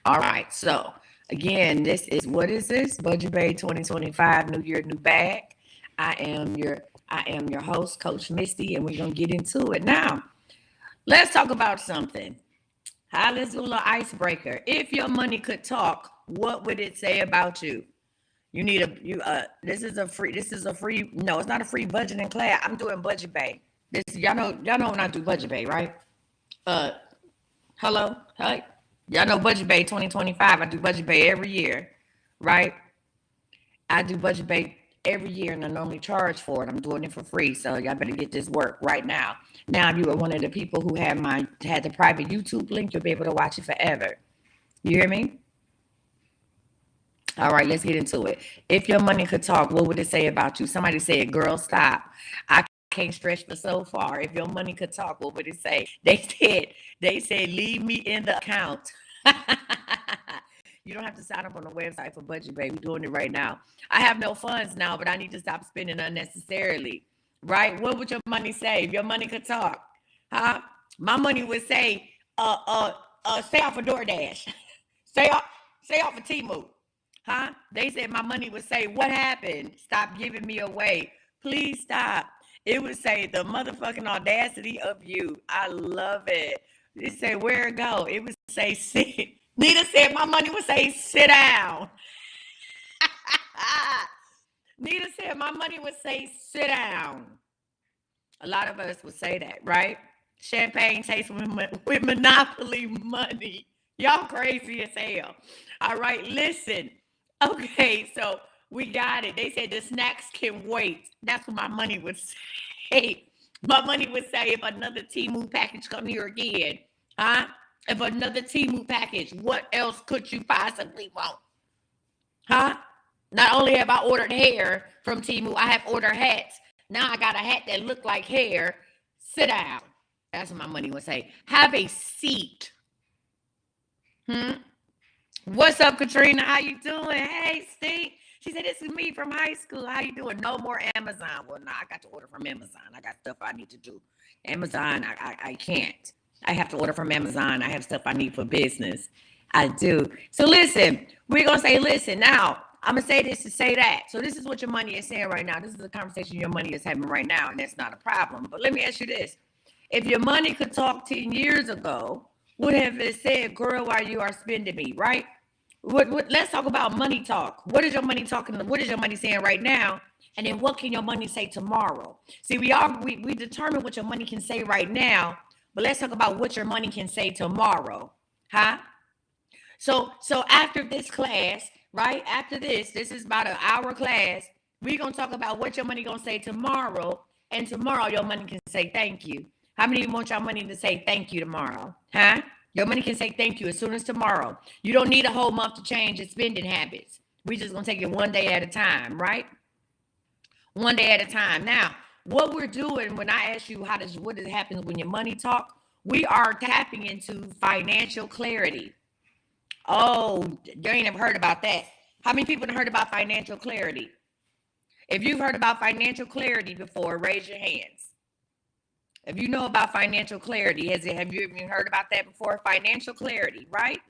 All right. So again, this is what is this? Budget Bay 2025, New Year, New Bag. I am your I am your host, Coach Misty, and we're gonna get into it now. Let's talk about something. Hi, let's do a little icebreaker. If your money could talk, what would it say about you? You need a you this is a free no, it's not a free budgeting class. I'm doing Budget Bay. This y'all know when I do Budget Bay, right? Uh hello? Hi. Y'all know Budget Bay 2025. I do Budget Bay every year, right? I do Budget Bay every year and I normally charge for it. I'm doing it for free. So y'all better get this work right now. Now, if you are one of the people who had the private YouTube link, you'll be able to watch it forever. You hear me? All right, let's get into it. If your money could talk, what would it say about you? Somebody said, girl, stop. I can't stretch for so far. If your money could talk, what would it say? They said, leave me in the account. You don't have to sign up on the website for Budget Bay. We're doing it right now. I have no funds now, but I need to stop spending unnecessarily. Right? What would your money say if your money could talk? Huh? My money would say, stay off of DoorDash. Stay off of Temu. Huh? They said my money would say, what happened? Stop giving me away. Please stop. It would say the motherfucking audacity of you. I love it. It said, where it go? It would say, sit. Nita said my money would say, sit down. Nita said my money would say, sit down. A lot of us would say that, right? Champagne tastes with Monopoly money. Y'all crazy as hell. All right, listen. Okay, so we got it. They said the snacks can wait. That's what my money would say. My money would say if another Temu package come here again, huh? If another Temu package, what else could you possibly want? Huh? Not only have I ordered hair from Temu, I have ordered hats. Now I got a hat that look like hair. Sit down. That's what my money would say. Have a seat. What's up, Katrina? How you doing? Hey, Steve. She said, this is me from high school. How you doing? No more Amazon. Well, no, I got to order from Amazon. I got stuff I need to do. Amazon, I can't. I have to order from Amazon. I have stuff I need for business. I do. So listen, we're going to say, listen, now, I'm going to say this to say that. So this is what your money is saying right now. This is the conversation your money is having right now, and that's not a problem. But let me ask you this. If your money could talk 10 years ago, would have it said, girl, why you are spending me, right? Let's talk about money talk. What is your money talking? What is your money saying right now? And then what can your money say tomorrow? See, we determine what your money can say right now, but let's talk about what your money can say tomorrow. Huh? So after this class, right? After this is about an hour class. We're going to talk about what your money going to say tomorrow. And tomorrow your money can say thank you. How many of you want your money to say thank you tomorrow? Huh? Your money can say thank you as soon as tomorrow. You don't need a whole month to change your spending habits. We're just going to take it one day at a time, right? One day at a time. Now, what we're doing when I ask you what happens when your money talk, we are tapping into financial clarity. Oh, you ain't ever heard about that. How many people have heard about financial clarity? If you've heard about financial clarity before, raise your hands. If you know about financial clarity, have you even heard about that before? Financial clarity, right?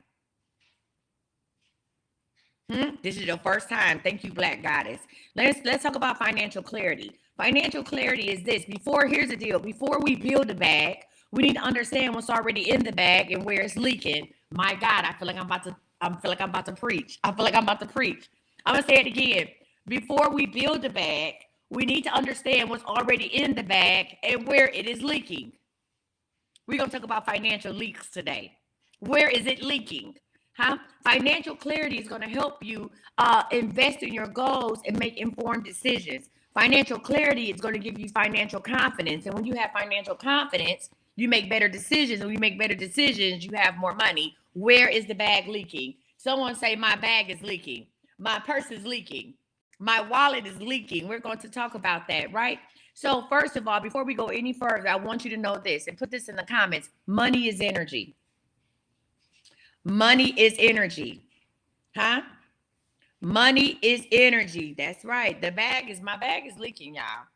This is your first time. Thank you, Black Goddess. Let's talk about financial clarity. Financial clarity is this. Here's the deal. Before we build a bag, we need to understand what's already in the bag and where it's leaking. My God, I feel like I'm about to preach. I'm gonna say it again. Before we build a bag, we need to understand what's already in the bag and where it is leaking. We're going to talk about financial leaks today. Where is it leaking? Huh? Financial clarity is going to help you invest in your goals and make informed decisions. Financial clarity is going to give you financial confidence. And when you have financial confidence, you make better decisions. And when you make better decisions, you have more money. Where is the bag leaking? Someone say, my bag is leaking. My purse is leaking. My wallet is leaking. We're going to talk about that, right? So first of all, before we go any further, I want you to know this and put this in the comments. Money is energy. Money is energy. Huh? Money is energy. That's right. My bag is leaking, y'all.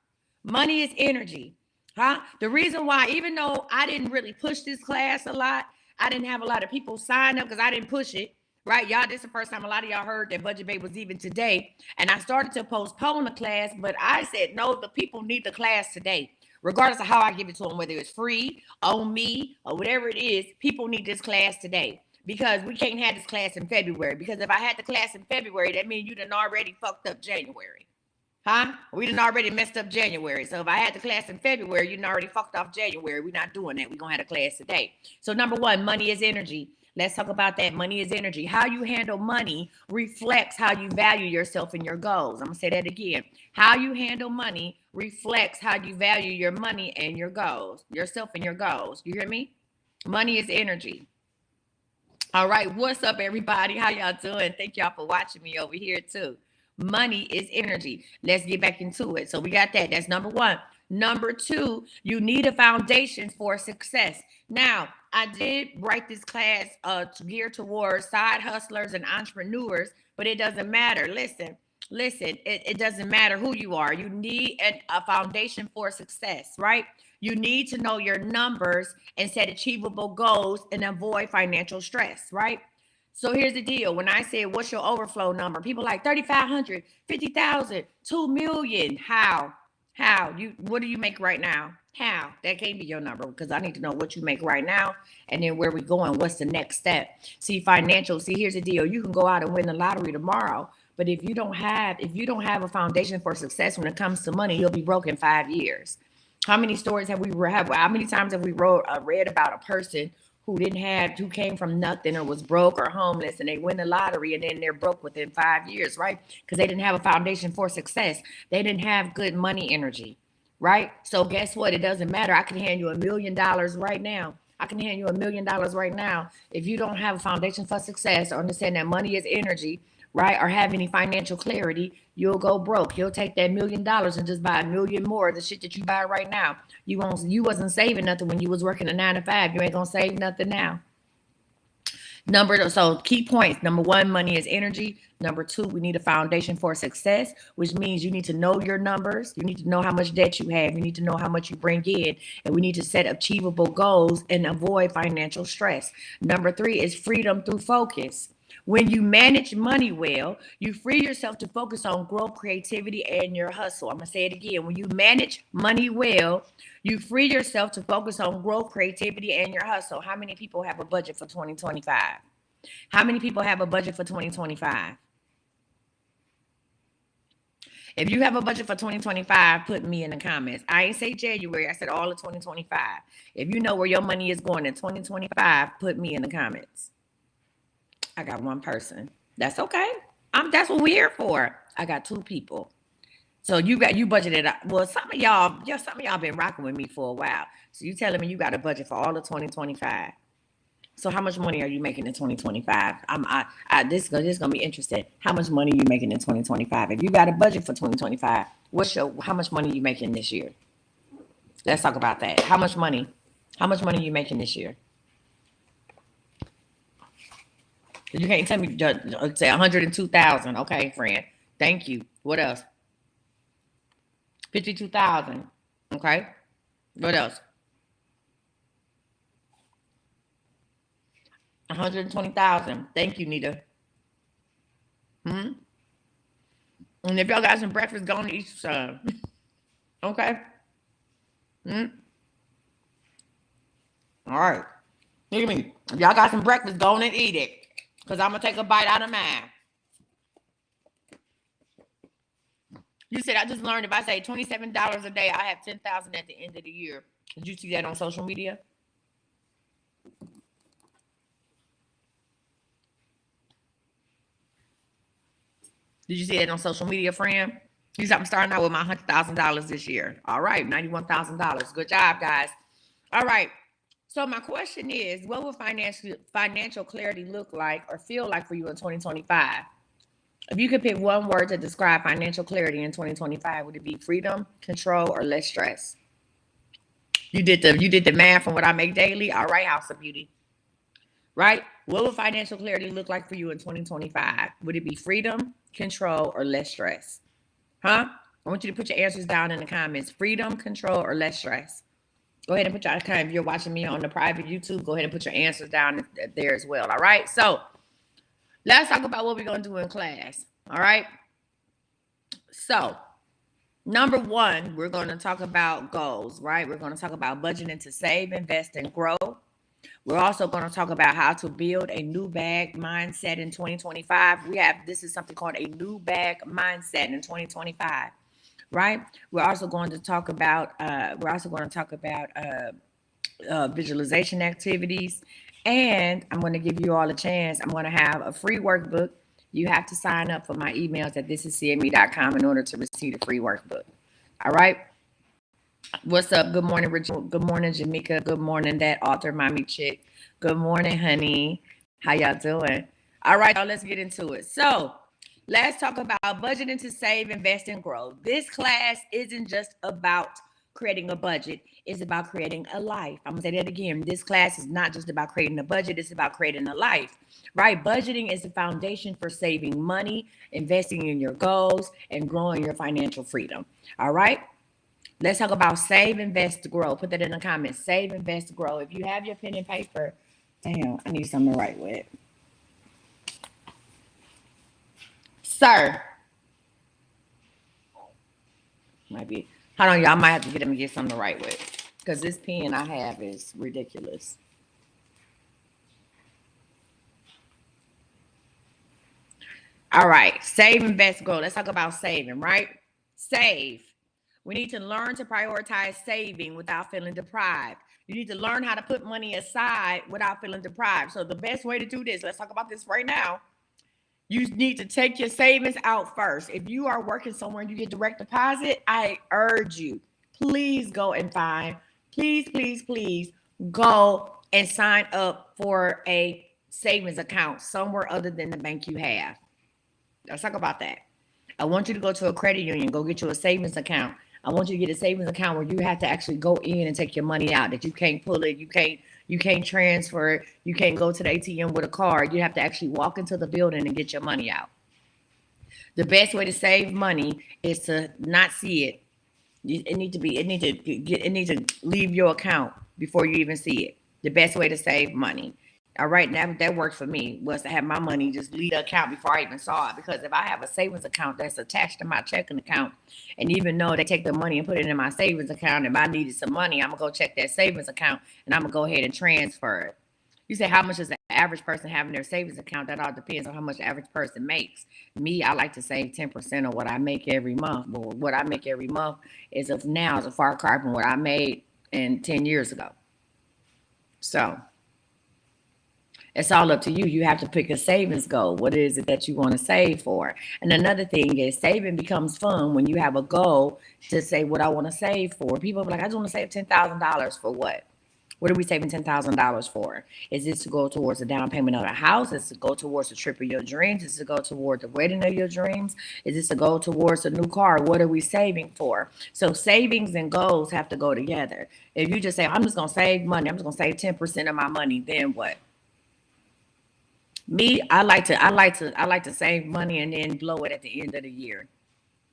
Money is energy. Huh? The reason why, even though I didn't really push this class a lot, I didn't have a lot of people sign up because I didn't push it. Right, y'all, this is the first time a lot of y'all heard that Budget Babe was even today. And I started to postpone the class, but I said, no, the people need the class today. Regardless of how I give it to them, whether it's free, on me, or whatever it is, people need this class today. Because we can't have this class in February. Because if I had the class in February, that means you done already fucked up January. Huh? We done already messed up January. So if I had the class in February, you done already fucked off January. We're not doing that. We're going to have a class today. So number one, money is energy. Let's talk about that. Money is energy. How you handle money reflects how you value yourself and your goals. I'm going to say that again. How you handle money reflects how you value your money and your goals, yourself and your goals. You hear me? Money is energy. All right. What's up, everybody? How y'all doing? Thank y'all for watching me over here, too. Money is energy. Let's get back into it. So we got that. That's number one. Number two, you need a foundation for success. Now, I did write this class geared towards side hustlers and entrepreneurs, but it doesn't matter. Listen, it doesn't matter who you are. You need a foundation for success, right? You need to know your numbers and set achievable goals and avoid financial stress, right? So here's the deal. When I say, what's your overflow number? People like 3,500, 50,000, 2 million. How? What do you make right now? How? That can't be your number because I need to know what you make right now and then where we going. What's the next step? See, here's the deal. You can go out and win the lottery tomorrow, but if you don't have a foundation for success when it comes to money, you'll be broke in 5 years. How many stories have we read? How many times have we read about a person who came from nothing or was broke or homeless and they win the lottery and then they're broke within 5 years, right? Because they didn't have a foundation for success. They didn't have good money energy, right? So guess what? It doesn't matter. I can hand you $1 million right now. If you don't have a foundation for success or understand that money is energy, right? Or have any financial clarity, you'll go broke. You'll take that $1 million and just buy $1 million more of the shit that you buy right now. You wasn't saving nothing when you was working a 9 to 5. You ain't gonna save nothing now. So key points. Number one, money is energy. Number two, we need a foundation for success, which means you need to know your numbers. You need to know how much debt you have. You need to know how much you bring in. And we need to set achievable goals and avoid financial stress. Number three is freedom through focus. When you manage money well, you free yourself to focus on growth, creativity, and your hustle. I'm going to say it again. When you manage money well, you free yourself to focus on growth, creativity, and your hustle. How many people have a budget for 2025? How many people have a budget for 2025? If you have a budget for 2025, put me in the comments. I ain't say January. I said all of 2025. If you know where your money is going in 2025, put me in the comments. I got one person. That's okay. That's what we're here for. I got 2 people. So you budgeted. Well, some of y'all been rocking with me for a while. So you telling me you got a budget for all of 2025. So how much money are you making in 2025? This is gonna be interesting. How much money are you making in 2025? If you got a budget for 2025, how much money are you making this year? Let's talk about that. How much money are you making this year? You can't tell me say 102,000. Okay, friend. Thank you. What else? 52,000. Okay. What else? 120,000. Thank you, Nita. And if y'all got some breakfast, go on to eat some. Okay. All right. Look at me. If y'all got some breakfast, go on and eat it. Because I'm going to take a bite out of mine. You said, I just learned if I say $27 a day, I have 10,000 at the end of the year. Did you see that on social media? Did you see that on social media, friend? You said I'm starting out with my $100,000 this year. All right, $91,000. Good job, guys. All right. So my question is, what will financial clarity look like or feel like for you in 2025? If you could pick one word to describe financial clarity in 2025, would it be freedom, control, or less stress? You did the math from what I make daily. All right, House of Beauty. Right? What will financial clarity look like for you in 2025? Would it be freedom, control, or less stress? Huh? I want you to put your answers down in the comments. Freedom, control, or less stress? Go ahead and put your, if you're watching me on the private YouTube, go ahead and put your answers down there as well. All right. So Let's talk about what we're going to do in class. All right. So, number one, we're going to talk about goals, right? We're going to talk about budgeting to save, invest, and grow. We're also going to talk about how to build a new bag mindset in 2025. This is something called a new bag mindset in 2025, right? We're also going to talk about visualization activities, and I'm going to give you all a chance. I'm going to have a free workbook. You have to sign up for my emails at thisiscme.com in order to receive the free workbook. All right. What's up? Good morning, Richard. Good morning, Jamaica. Good morning, that author, mommy chick. Good morning, honey. How y'all doing? All right, y'all, let's get into it. So, let's talk about budgeting to save, invest, and grow. This class isn't just about creating a budget, it's about creating a life. I'm gonna say that again. This class is not just about creating a budget, it's about creating a life, right? Budgeting is the foundation for saving money, investing in your goals, and growing your financial freedom. All right. Let's talk about save, invest, grow. Put that in the comments. Save, invest, grow. If you have your pen and paper, damn, I need something to write with. Sir. Might be. Hold on, y'all. I might have to get him to get something to write with. Because this pen I have is ridiculous. All right. Save, invest, grow. Let's talk about saving, right? Save. We need to learn to prioritize saving without feeling deprived. You need to learn how to put money aside without feeling deprived. So the best way to do this, let's talk about this right now. You need to take your savings out first. If you are working somewhere and you get direct deposit, I urge you, please go and please go and sign up for a savings account somewhere other than the bank you have. Let's talk about that. I want you to go to a credit union, go get you a savings account. I want you to get a savings account where you have to actually go in and take your money out, that you can't pull it, you can't transfer it, you can't go to the ATM with a card. You have to actually walk into the building and get your money out. The best way to save money is to not see it. It needs to leave your account before you even see it. The best way to save money. All right, that worked for me, was to have my money just leave the account before I even saw it. Because if I have a savings account that's attached to my checking account, and even though they take the money and put it in my savings account, if I needed some money, I'm gonna go check that savings account and I'm gonna go ahead and transfer it. You say, how much does the average person have in their savings account? That all depends on how much the average person makes. Me, I like to save 10% of what I make every month. But what I make every month is a far cry from what I made 10 years ago. So it's all up to you. You have to pick a savings goal. What is it that you want to save for? And another thing is, saving becomes fun when you have a goal to say what I want to save for. People are like, I just want to save $10,000 for what? What are we saving $10,000 for? Is this to go towards the down payment of a house? Is it to go towards the trip of your dreams? Is it to go towards the wedding of your dreams? Is this to go towards a new car? What are we saving for? So savings and goals have to go together. If you just say, I'm just going to save money, I'm just going to save 10% of my money, then what? Me, I like to save money and then blow it at the end of the year.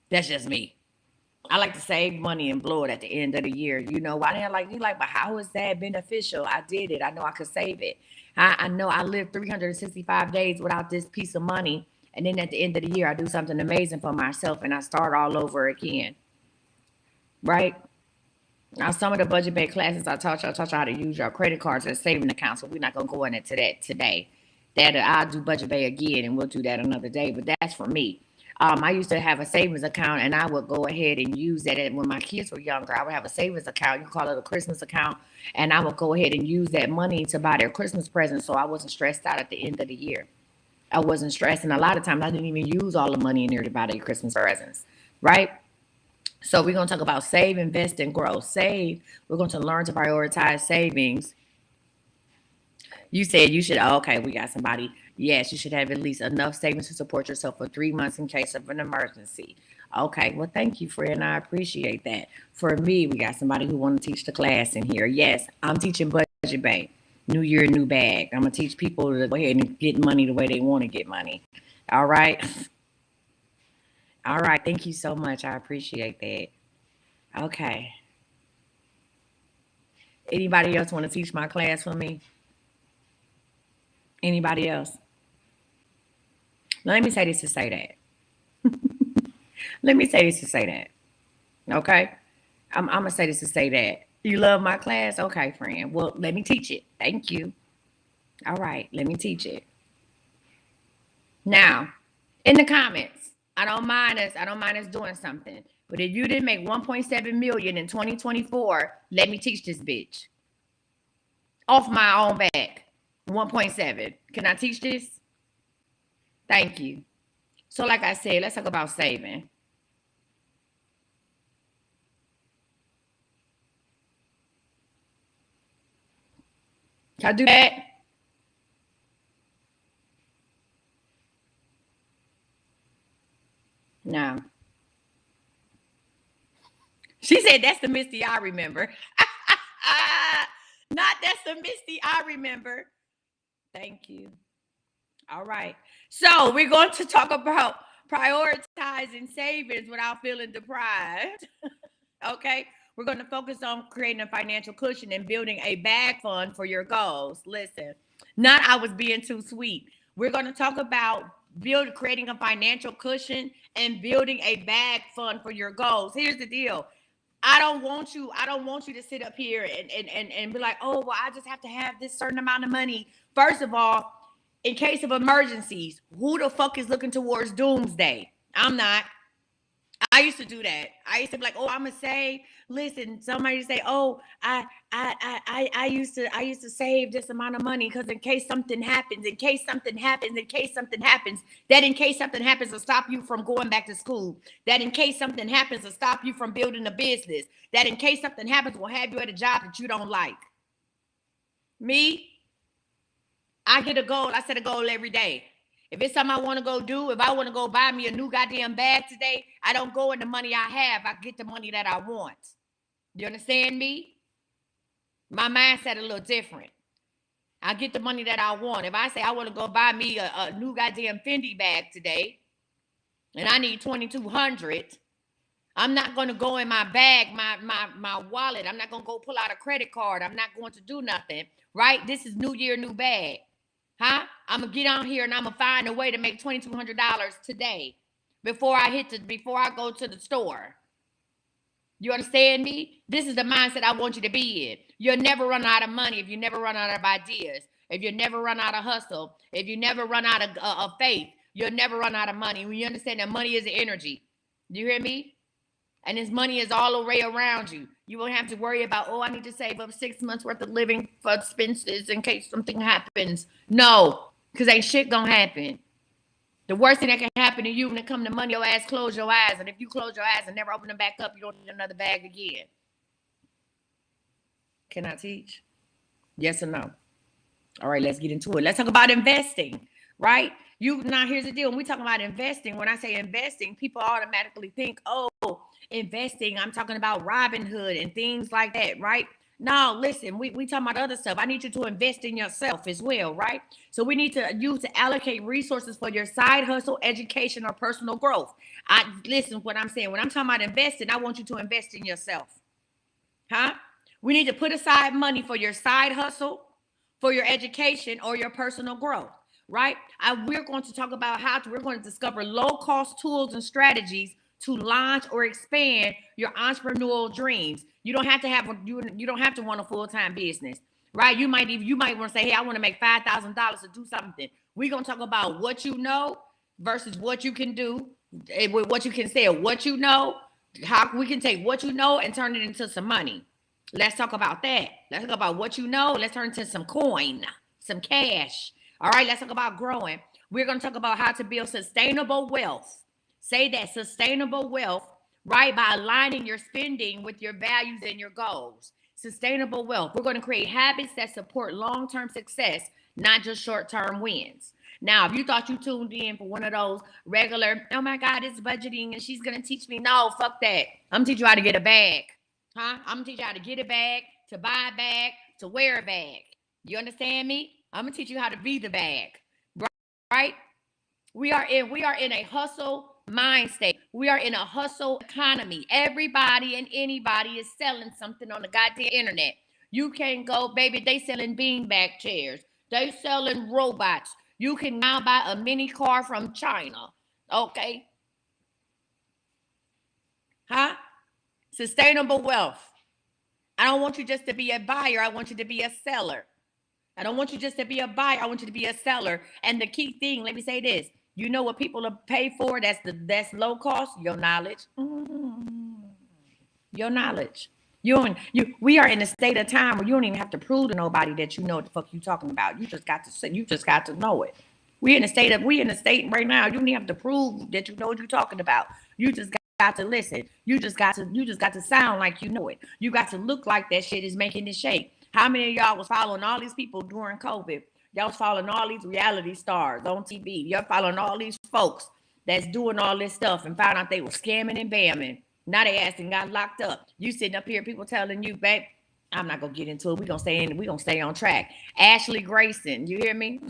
That's just me. I like to save money and blow it at the end of the year. You know why? You like, but how is that beneficial? I did it. I know I could save it. I know I lived 365 days without this piece of money. And then at the end of the year, I do something amazing for myself and I start all over again. Right? Now, some of the budget bank classes I taught y'all how to use your credit cards as saving accounts. So we're not going to go into that today. That I'll do budget bay again and we'll do that another day. But that's for me. I used to have a savings account and I would go ahead and use that. And when my kids were younger, I would have a savings account. You call it a Christmas account. And I would go ahead and use that money to buy their Christmas presents. So I wasn't stressed out at the end of the year. I wasn't stressed. And a lot of times I didn't even use all the money in there to buy their Christmas presents. Right? So we're going to talk about save, invest, and grow. Save. We're going to learn to prioritize savings. You said you should, okay, we got somebody. Yes, you should have at least enough savings to support yourself for 3 months in case of an emergency. Okay, well, thank you, friend. I appreciate that. For me, we got somebody who want to teach the class in here. Yes, I'm teaching budget bank. New year, new bag. I'm going to teach people to go ahead and get money the way they want to get money. All right. All right. Thank you so much. I appreciate that. Okay. Anybody else want to teach my class for me? Anybody else? Let me say this to say that. Let me say this to say that. Okay? I'm going to say this to say that. You love my class? Okay, friend. Well, let me teach it. Thank you. All right, let me teach it. Now, in the comments, I don't mind us doing something. But if you didn't make 1.7 million in 2024, let me teach this bitch. Off my own back. 1.7. Can I teach this? Thank you. So like I said, let's talk about saving. Can I do that? No. She said that's the Misty I remember. Not that's the Misty I remember. Thank you. All right. So we're going to talk about prioritizing savings without feeling deprived. Okay. We're going to focus on creating a financial cushion and building a bag fund for your goals. Listen, not I was being too sweet. We're going to talk about creating a financial cushion and building a bag fund for your goals. Here's the deal. I don't want you to sit up here and be like, oh, well, I just have to have this certain amount of money. First of all, in case of emergencies, who the fuck is looking towards doomsday? I'm not. I used to do that. I used to be like, oh, I'm gonna say, listen, somebody say, oh, I used to save this amount of money because in case something happens, in case something happens, in case something happens, that in case something happens to stop you from going back to school, that in case something happens to stop you from building a business, that in case something happens will have you at a job that you don't like. Me, I get a goal. I set a goal every day. If it's something I want to go do, if I want to go buy me a new goddamn bag today, I don't go in the money I have. I get the money that I want. You understand me? My mindset a little different. I get the money that I want. If I say I want to go buy me a new goddamn Fendi bag today, and I need 2,200, I'm not going to go in my bag, my wallet. I'm not going to go pull out a credit card. I'm not going to do nothing. Right? This is New Year, new bag. Huh? I'm gonna get on here and I'm gonna find a way to make $2,200 today before I go to the store. You understand me? This is the mindset I want you to be in. You'll never run out of money if you never run out of ideas, if you never run out of hustle, if you never run out of faith. You'll never run out of money. When you understand that money is energy. Do you hear me? And this money is all the way around you. You won't have to worry about, oh, I need to save up 6 months worth of living for expenses in case something happens. No, because ain't shit gonna happen. The worst thing that can happen to you when it comes to money, your ass close your eyes. And if you close your eyes and never open them back up, you don't need another bag again. Can I teach? Yes or no? All right, let's get into it. Let's talk about investing, right? Now here's the deal. When we talk about investing, when I say investing, people automatically think, oh, investing, I'm talking about Robinhood and things like that, right? No, listen, we talking about other stuff. I need you to invest in yourself as well, right? So we need to allocate resources for your side hustle, education, or personal growth. Listen what I'm saying. When I'm talking about investing, I want you to invest in yourself. Huh? We need to put aside money for your side hustle, for your education, or your personal growth, right? We're going to talk about we're going to discover low-cost tools and strategies to launch or expand your entrepreneurial dreams. You don't have to want a full-time business, right? You might want to say, hey, I want to make $5,000 to do something. We're going to talk about what you know versus what you can do, what you can sell, what you know, how we can take what you know and turn it into some money. Let's talk about that. Let's talk about what you know. Let's turn it into some coin, some cash. All right, let's talk about growing. We're going to talk about how to build sustainable wealth. Say that, sustainable wealth, right? By aligning your spending with your values and your goals. Sustainable wealth. We're going to create habits that support long-term success, not just short-term wins. Now, if you thought you tuned in for one of those regular, oh my God, it's budgeting and she's going to teach me. No, fuck that. I'm going to teach you how to get a bag. Huh? I'm going to teach you how to get a bag, to buy a bag, to wear a bag. You understand me? I'm going to teach you how to be the bag. Right? We are in a hustle mind state. We are in a hustle economy. Everybody and anybody is selling something on the goddamn internet. You can't go, baby, they selling beanbag chairs. They selling robots. You can now buy a mini car from China. Okay. Huh? Sustainable wealth. I don't want you just to be a buyer. I want you to be a seller. I don't want you just to be a buyer. I want you to be a seller. And the key thing, let me say this. You know what people are pay for? That's low cost? Your knowledge. Your knowledge. We are in a state of time where you don't even have to prove to nobody that you know what the fuck you talking about. You just got to know it. We in a state right now. You don't even have to prove that you know what you're talking about. You just got to listen. You just got to sound like you know it. You got to look like that shit is making it shake. How many of y'all was following all these people during COVID? Y'all was following all these reality stars on TV. You're following all these folks that's doing all this stuff and found out they were scamming and bamming. Now they asked and got locked up. You sitting up here, people telling you, babe, I'm not gonna get into it. We're gonna stay on track. Ashley Grayson, you hear me?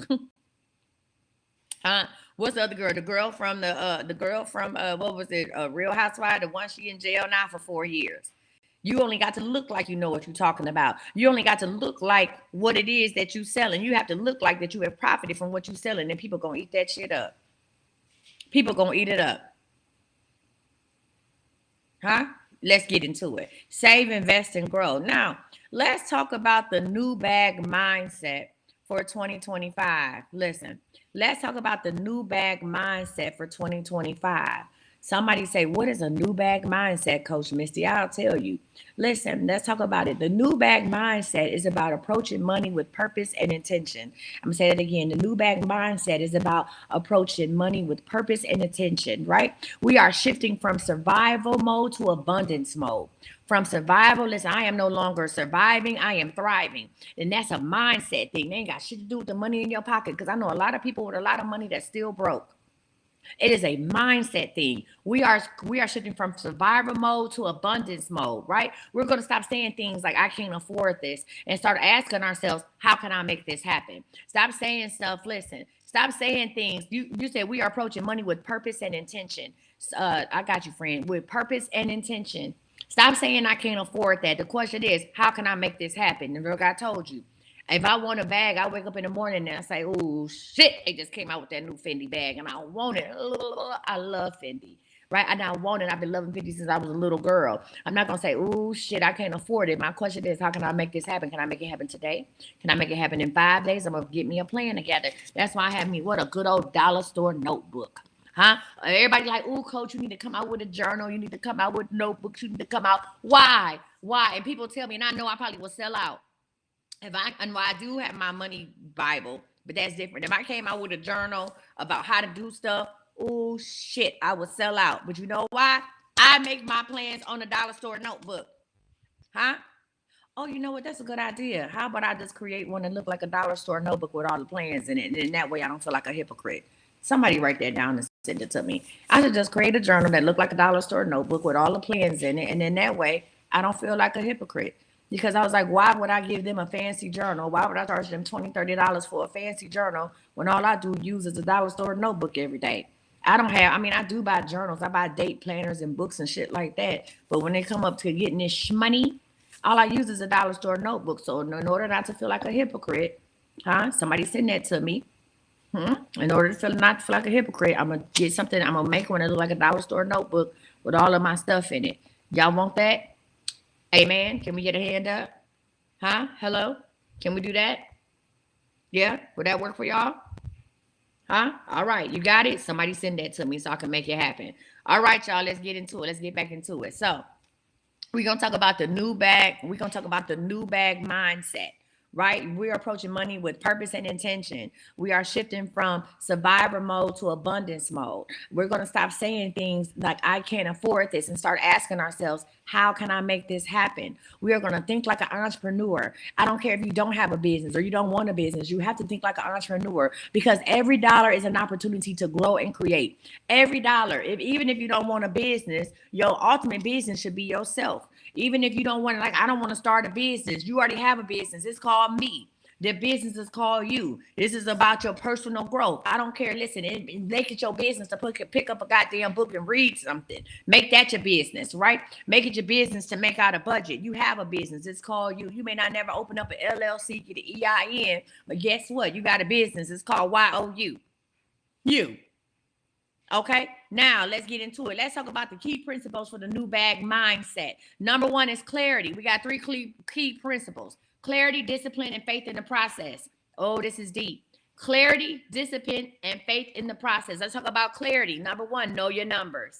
What's the other girl? The girl from what was it? Real Housewives, the one she in jail now for 4 years. You only got to look like you know what you're talking about. You only got to look like what it is that you're selling. You have to look like that you have profited from what you're selling, and people gonna eat that shit up. People gonna eat it up. Huh? Let's get into it. Save, invest, and grow. Now, let's talk about the new bag mindset for 2025. Listen, let's talk about the new bag mindset for 2025. Somebody say, what is a new bag mindset, Coach Misty? I'll tell you. Listen, let's talk about it. The new bag mindset is about approaching money with purpose and intention. I'm going to say that again. The new bag mindset is about approaching money with purpose and intention, right? We are shifting from survival mode to abundance mode. From survival, listen, I am no longer surviving, I am thriving. And that's a mindset thing. They ain't got shit to do with the money in your pocket, because I know a lot of people with a lot of money that's still broke. It is a mindset thing. We are shifting from survival mode to abundance mode, right? We're going to stop saying things like, I can't afford this, and start asking ourselves, how can I make this happen? Stop saying stuff. Listen, stop saying things. You said we are approaching money with purpose and intention. I got you, friend, with purpose and intention. Stop saying I can't afford that. The question is, how can I make this happen? And look, I told you. If I want a bag, I wake up in the morning and I say, oh, shit, they just came out with that new Fendi bag and I want it. I love Fendi, right? And I want it. I've been loving Fendi since I was a little girl. I'm not going to say, oh, shit, I can't afford it. My question is, how can I make this happen? Can I make it happen today? Can I make it happen in 5 days? I'm going to get me a plan together. That's why I have me, what a good old dollar store notebook. Huh? Everybody like, oh, Coach, you need to come out with a journal. You need to come out with notebooks. You need to come out. Why? And people tell me, and I know I probably will sell out. I do have my money Bible, but that's different. If I came out with a journal about how to do stuff, oh shit, I would sell out. But you know why? I make my plans on a dollar store notebook. Huh? Oh, you know what? That's a good idea. How about I just create one that look like a dollar store notebook with all the plans in it? And then that way I don't feel like a hypocrite. Somebody write that down and send it to me. I should just create a journal that look like a dollar store notebook with all the plans in it. And then that way I don't feel like a hypocrite. Because I was like, why would I give them a fancy journal? Why would I charge them $20, $30 for a fancy journal when all I do use is a dollar store notebook every day? I do buy journals. I buy date planners and books and shit like that. But when they come up to getting this money, all I use is a dollar store notebook. So in order not to feel like a hypocrite, somebody send that to me. In order to not feel like a hypocrite, I'm going to get something. I'm going to make one that look like a dollar store notebook with all of my stuff in it. Y'all want that? Amen. Can we get a hand up? Hello? Can we do that? Yeah? Would that work for y'all? All right. You got it? Somebody send that to me so I can make it happen. All right, y'all. Let's get into it. Let's get back into it. So we're going to talk about the new bag. We're going to talk about the new bag mindset. Right? We're approaching money with purpose and intention. We are shifting from survivor mode to abundance mode. We're going to stop saying things like, I can't afford this, and start asking ourselves, how can I make this happen? We are going to think like an entrepreneur. I don't care if you don't have a business or you don't want a business. You have to think like an entrepreneur, because every dollar is an opportunity to grow and create. Every dollar, even if you don't want a business, your ultimate business should be yourself. Even if you don't want to, I don't want to start a business. You already have a business. It's called me. The business is called you. This is about your personal growth. I don't care. Listen, make it your business to pick up a goddamn book and read something. Make that your business, right? Make it your business to make out a budget. You have a business. It's called you. You may not never open up an LLC, get an EIN, but guess what? You got a business. It's called YOU. You. Okay, now let's get into it. Let's talk about the key principles for the new bag mindset. Number one is clarity. We got three key principles: clarity, discipline, and faith in the process. Oh, this is deep. Clarity, discipline, and faith in the process. Let's talk about clarity. Number one, know your numbers.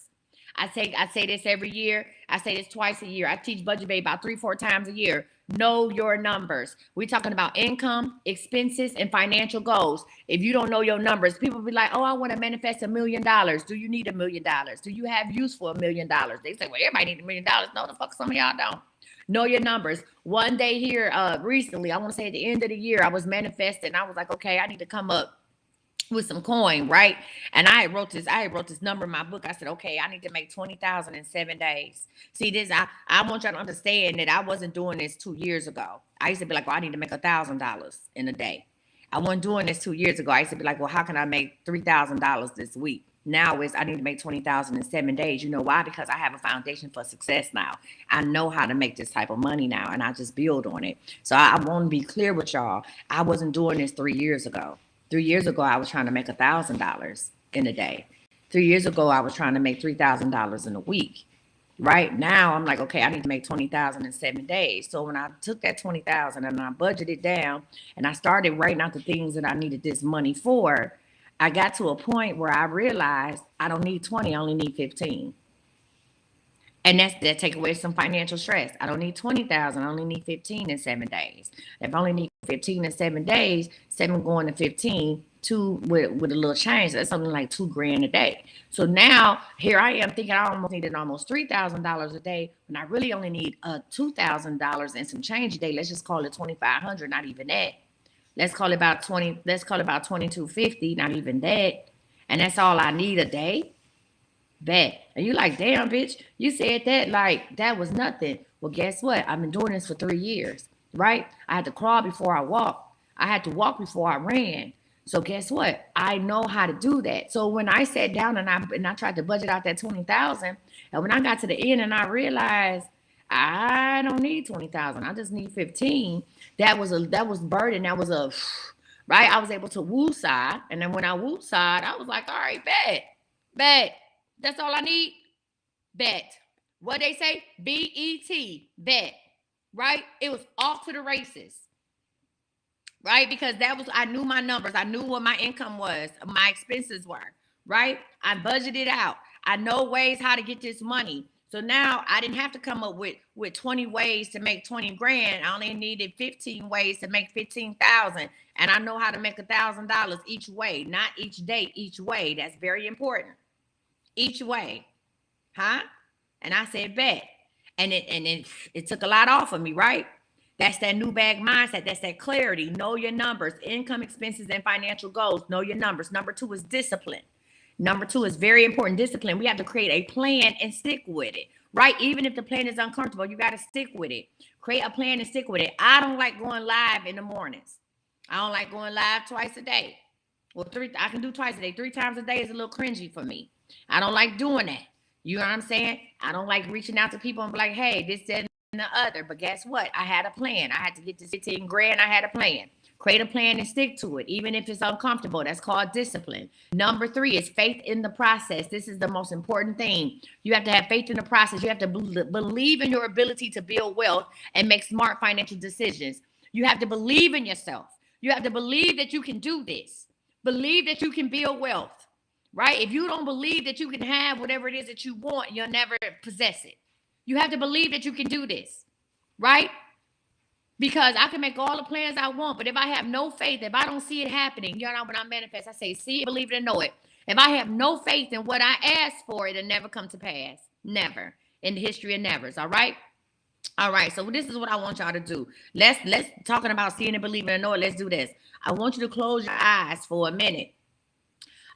I say this every year. I say this twice a year. I teach Budget Bay about 3-4 times a year. Know your numbers. We're talking about income, expenses, and financial goals. If you don't know your numbers, people be like, oh, I want to manifest $1 million. Do you need $1 million? Do you have use for $1 million? They say, well, everybody needs $1 million. No, the fuck, some of y'all don't. Know your numbers. One day here, recently, I want to say at the end of the year, I was manifesting. I was like, okay, I need to come up with some coin, right? And I wrote this number in my book. I said, okay, I need to make 20,000 in 7 days. See this, I want y'all to understand that I wasn't doing this 2 years ago. I used to be like, well, I need to make $1,000 in a day. I wasn't doing this 2 years ago. I used to be like, well, how can I make $3,000 this week? Now is I need to make 20,000 in 7 days. You know why? Because I have a foundation for success now. I know how to make this type of money now, and I just build on it. So I want to be clear with y'all. I wasn't doing this 3 years ago. 3 years ago, I was trying to make $1,000 in a day. 3 years ago, I was trying to make $3,000 in a week. Right now, I'm like, okay, I need to make 20,000 in 7 days. So when I took that 20,000 and I budgeted down and I started writing out the things that I needed this money for, I got to a point where I realized I don't need 20, I only need 15. And that take away some financial stress. I don't need 20,000. I only need 15 in 7 days. If I only need 15 in 7 days, 7 going to 15, 2 with a little change, that's something like $2,000 a day. So now here I am thinking I almost needed almost $3,000 a day when I really only need $2,000 and some change a day. Let's just call it 2,500, not even that. Let's call it about 20. Let's call it about 2,250, not even that. And that's all I need a day. Bet. And you like, damn, bitch, you said that like that was nothing. Well, guess what? I've been doing this for 3 years, right? I had to crawl before I walked. I had to walk before I ran. So guess what? I know how to do that. So when I sat down and I tried to budget out that 20,000, and when I got to the end and I realized I don't need 20,000, I just need 15. That was burden. That was right. I was able to woo-side, and then when I woo-side, I was like, all right, bet. That's all I need. Bet. What they say? BET. Bet. Right? It was off to the races. Right? Because I knew my numbers. I knew what my income was. My expenses were. Right? I budgeted out. I know ways how to get this money. So now I didn't have to come up with 20 ways to make 20 grand. I only needed 15 ways to make 15,000. And I know how to make $1,000 each way, not each day, each way. That's very important. Each way, huh? And I said, bet. And it took a lot off of me, right? That's that new bag mindset. That's that clarity. Know your numbers, income, expenses, and financial goals. Know your numbers. Number 2 is discipline. Number 2 is very important. Discipline. We have to create a plan and stick with it, right? Even if the plan is uncomfortable, you got to stick with it. Create a plan and stick with it. I don't like going live in the mornings. I don't like going live twice a day. Well, I can do twice a day. 3 times a day is a little cringy for me. I don't like doing that. You know what I'm saying? I don't like reaching out to people and be like, hey, this, that, and the other. But guess what? I had a plan. I had to get to 15 grand. I had a plan. Create a plan and stick to it, even if it's uncomfortable. That's called discipline. Number 3 is faith in the process. This is the most important thing. You have to have faith in the process. You have to believe in your ability to build wealth and make smart financial decisions. You have to believe in yourself. You have to believe that you can do this. Believe that you can build wealth. Right? If you don't believe that you can have whatever it is that you want, you'll never possess it. You have to believe that you can do this. Right? Because I can make all the plans I want, but if I have no faith, if I don't see it happening, you know, when I manifest, I say, see it, believe it, and know it. If I have no faith in what I ask for, it'll never come to pass. Never. In the history of nevers. All right? All right. So this is what I want y'all to do. Let's talking about seeing and believing and know it. Let's do this. I want you to close your eyes for a minute.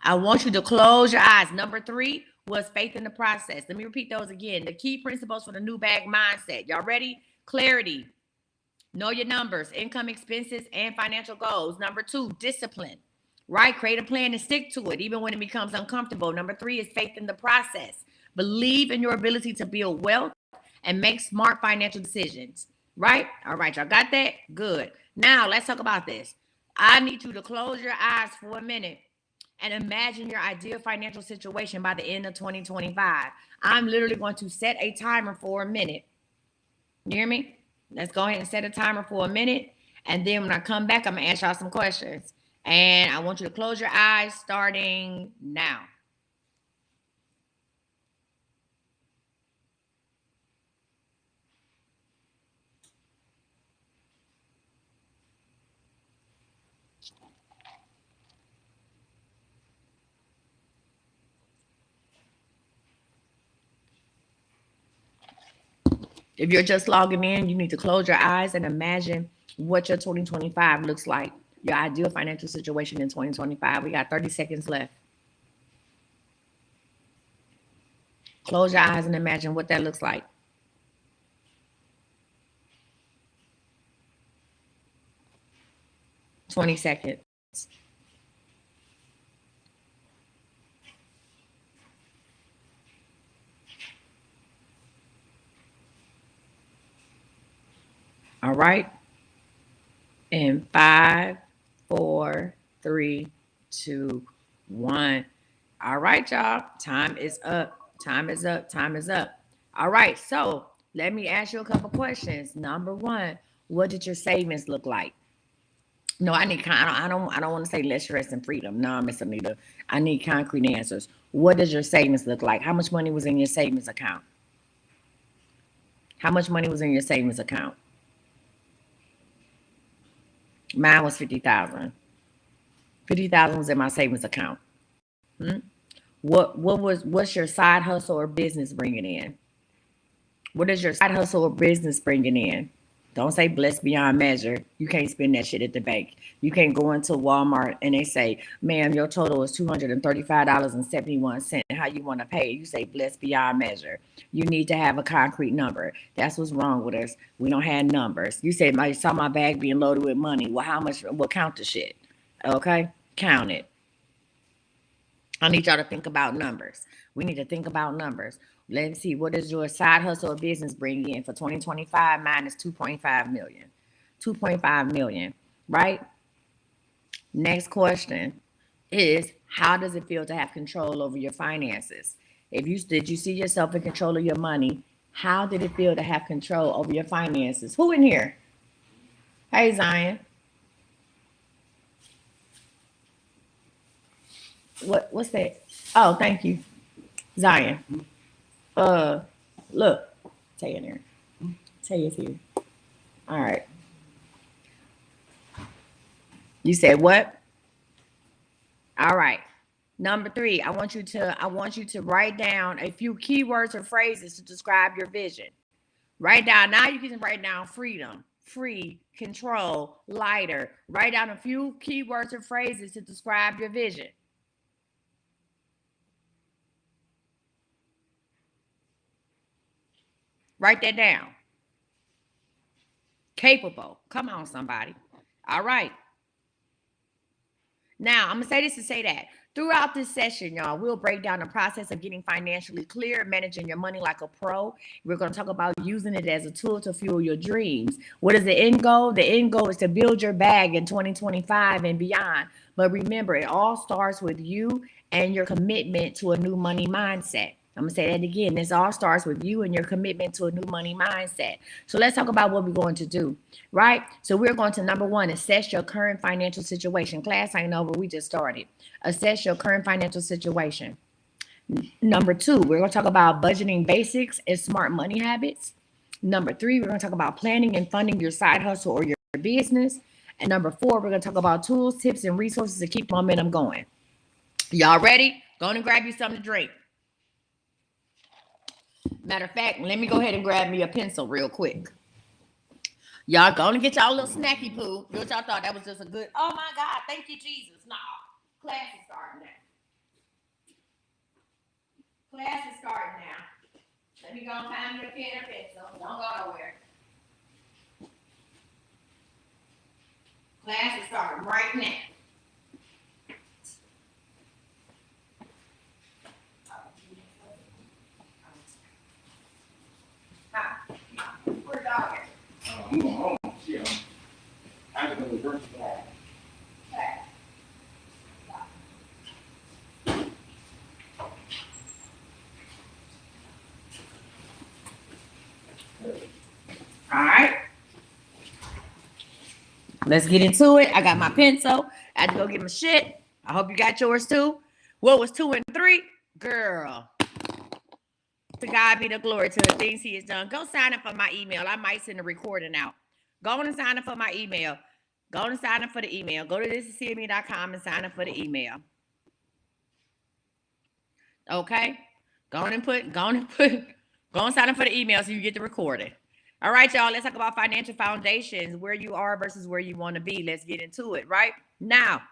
I want you to close your eyes. Number 3 was faith in the process. Let me repeat those again. The key principles for the new bag mindset. Y'all ready? Clarity, Know your numbers, income, expenses, and financial goals. Number 2, discipline, right? Create a plan and stick to it, even when it becomes uncomfortable. Number 3 is faith in the process. Believe in your ability to build wealth and make smart financial decisions, right? All right, y'all got that? Good. Now, let's talk about this. I need you to close your eyes for a minute and imagine your ideal financial situation by the end of 2025. I'm literally going to set a timer for a minute. You hear me? Let's go ahead and set a timer for a minute. And then when I come back, I'm going to ask y'all some questions. And I want you to close your eyes starting now. If you're just logging in, you need to close your eyes and imagine what your 2025 looks like, your ideal financial situation in 2025. We got 30 seconds left. Close your eyes and imagine what that looks like. 20 seconds. All right. In 5, 4, 3, 2, 1. All right, y'all. Time is up. Time is up. Time is up. All right. So let me ask you a couple questions. Number 1, what did your savings look like? No, I need I don't want to say less stress and freedom. No, Miss Anita. I need concrete answers. What does your savings look like? How much money was in your savings account? How much money was in your savings account? Mine was 50,000. 50,000 was in my savings account. Hmm? What's your side hustle or business bringing in? What is your side hustle or business bringing in? Don't say blessed beyond measure. You can't spend that shit at the bank. You can't go into Walmart and they say, ma'am, your total is $235.71. How you want to pay? You say blessed beyond measure. You need to have a concrete number. That's what's wrong with us. We don't have numbers. You say, I saw my bag being loaded with money. Well, how much? Well, count the shit. Okay? Count it. I need y'all to think about numbers. We need to think about numbers. Let's see, what does your side hustle or business bring in for 2025? Mine is 2.5 million. 2.5 million, right? Next question is, how does it feel to have control over your finances? Did you see yourself in control of your money? How did it feel to have control over your finances? Who in here? Hey, Zion. What's that? Oh, thank you. Zion. Uh, look, Tay in there. Tay is here. All right. You said what? All right. Number 3, I want you to write down a few keywords or phrases to describe your vision. Write down. Now you can write down freedom, free, control, lighter. Write down a few keywords or phrases to describe your vision. Write that down. Capable. Come on, somebody. All right. Now, I'm going to say this to say that. Throughout this session, y'all, we'll break down the process of getting financially clear, managing your money like a pro. We're going to talk about using it as a tool to fuel your dreams. What is the end goal? The end goal is to build your bag in 2025 and beyond. But remember, it all starts with you and your commitment to a new money mindset. I'm going to say that again. This all starts with you and your commitment to a new money mindset. So let's talk about what we're going to do, right? So we're going to, number 1, assess your current financial situation. Class ain't over. We just started. Assess your current financial situation. Number 2, we're going to talk about budgeting basics and smart money habits. Number 3, we're going to talk about planning and funding your side hustle or your business. And number 4, we're going to talk about tools, tips, and resources to keep momentum going. Y'all ready? Go and grab you something to drink. Matter of fact, let me go ahead and grab me a pencil real quick. Y'all go and get y'all a little snacky poo. What y'all thought that was just a good, oh my God, thank you, Jesus. No, class is starting now. Class is starting now. Let me go and find me a pen or pencil. Don't go nowhere. now. Where's dog at? I'm going home. See, I just know the work tomorrow. All right. Let's get into it. I got my pencil. I had to go get my shit. I hope you got yours too. What was 2 and 3? Girl. To God be the glory to the things he has done. Go sign up for my email. I might send a recording out. Go on and sign up for my email. Go on and sign up for the email. Go to thisiscme.com and sign up for the email. Okay? Go on and sign up for the email so you get the recording. All right, y'all, let's talk about financial foundations, where you are versus where you want to be. Let's get into it, right? Now,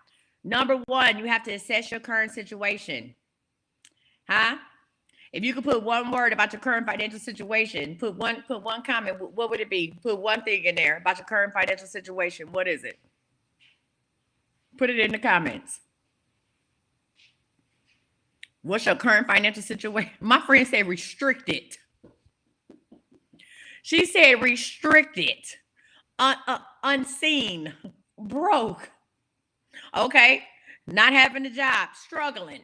number 1, you have to assess your current situation. Huh? If you could put one word about your current financial situation, put one comment, what would it be? Put one thing in there about your current financial situation. What is it? Put it in the comments. What's your current financial situation? My friend said restricted. She said restricted, unseen, broke. Okay, not having a job, struggling.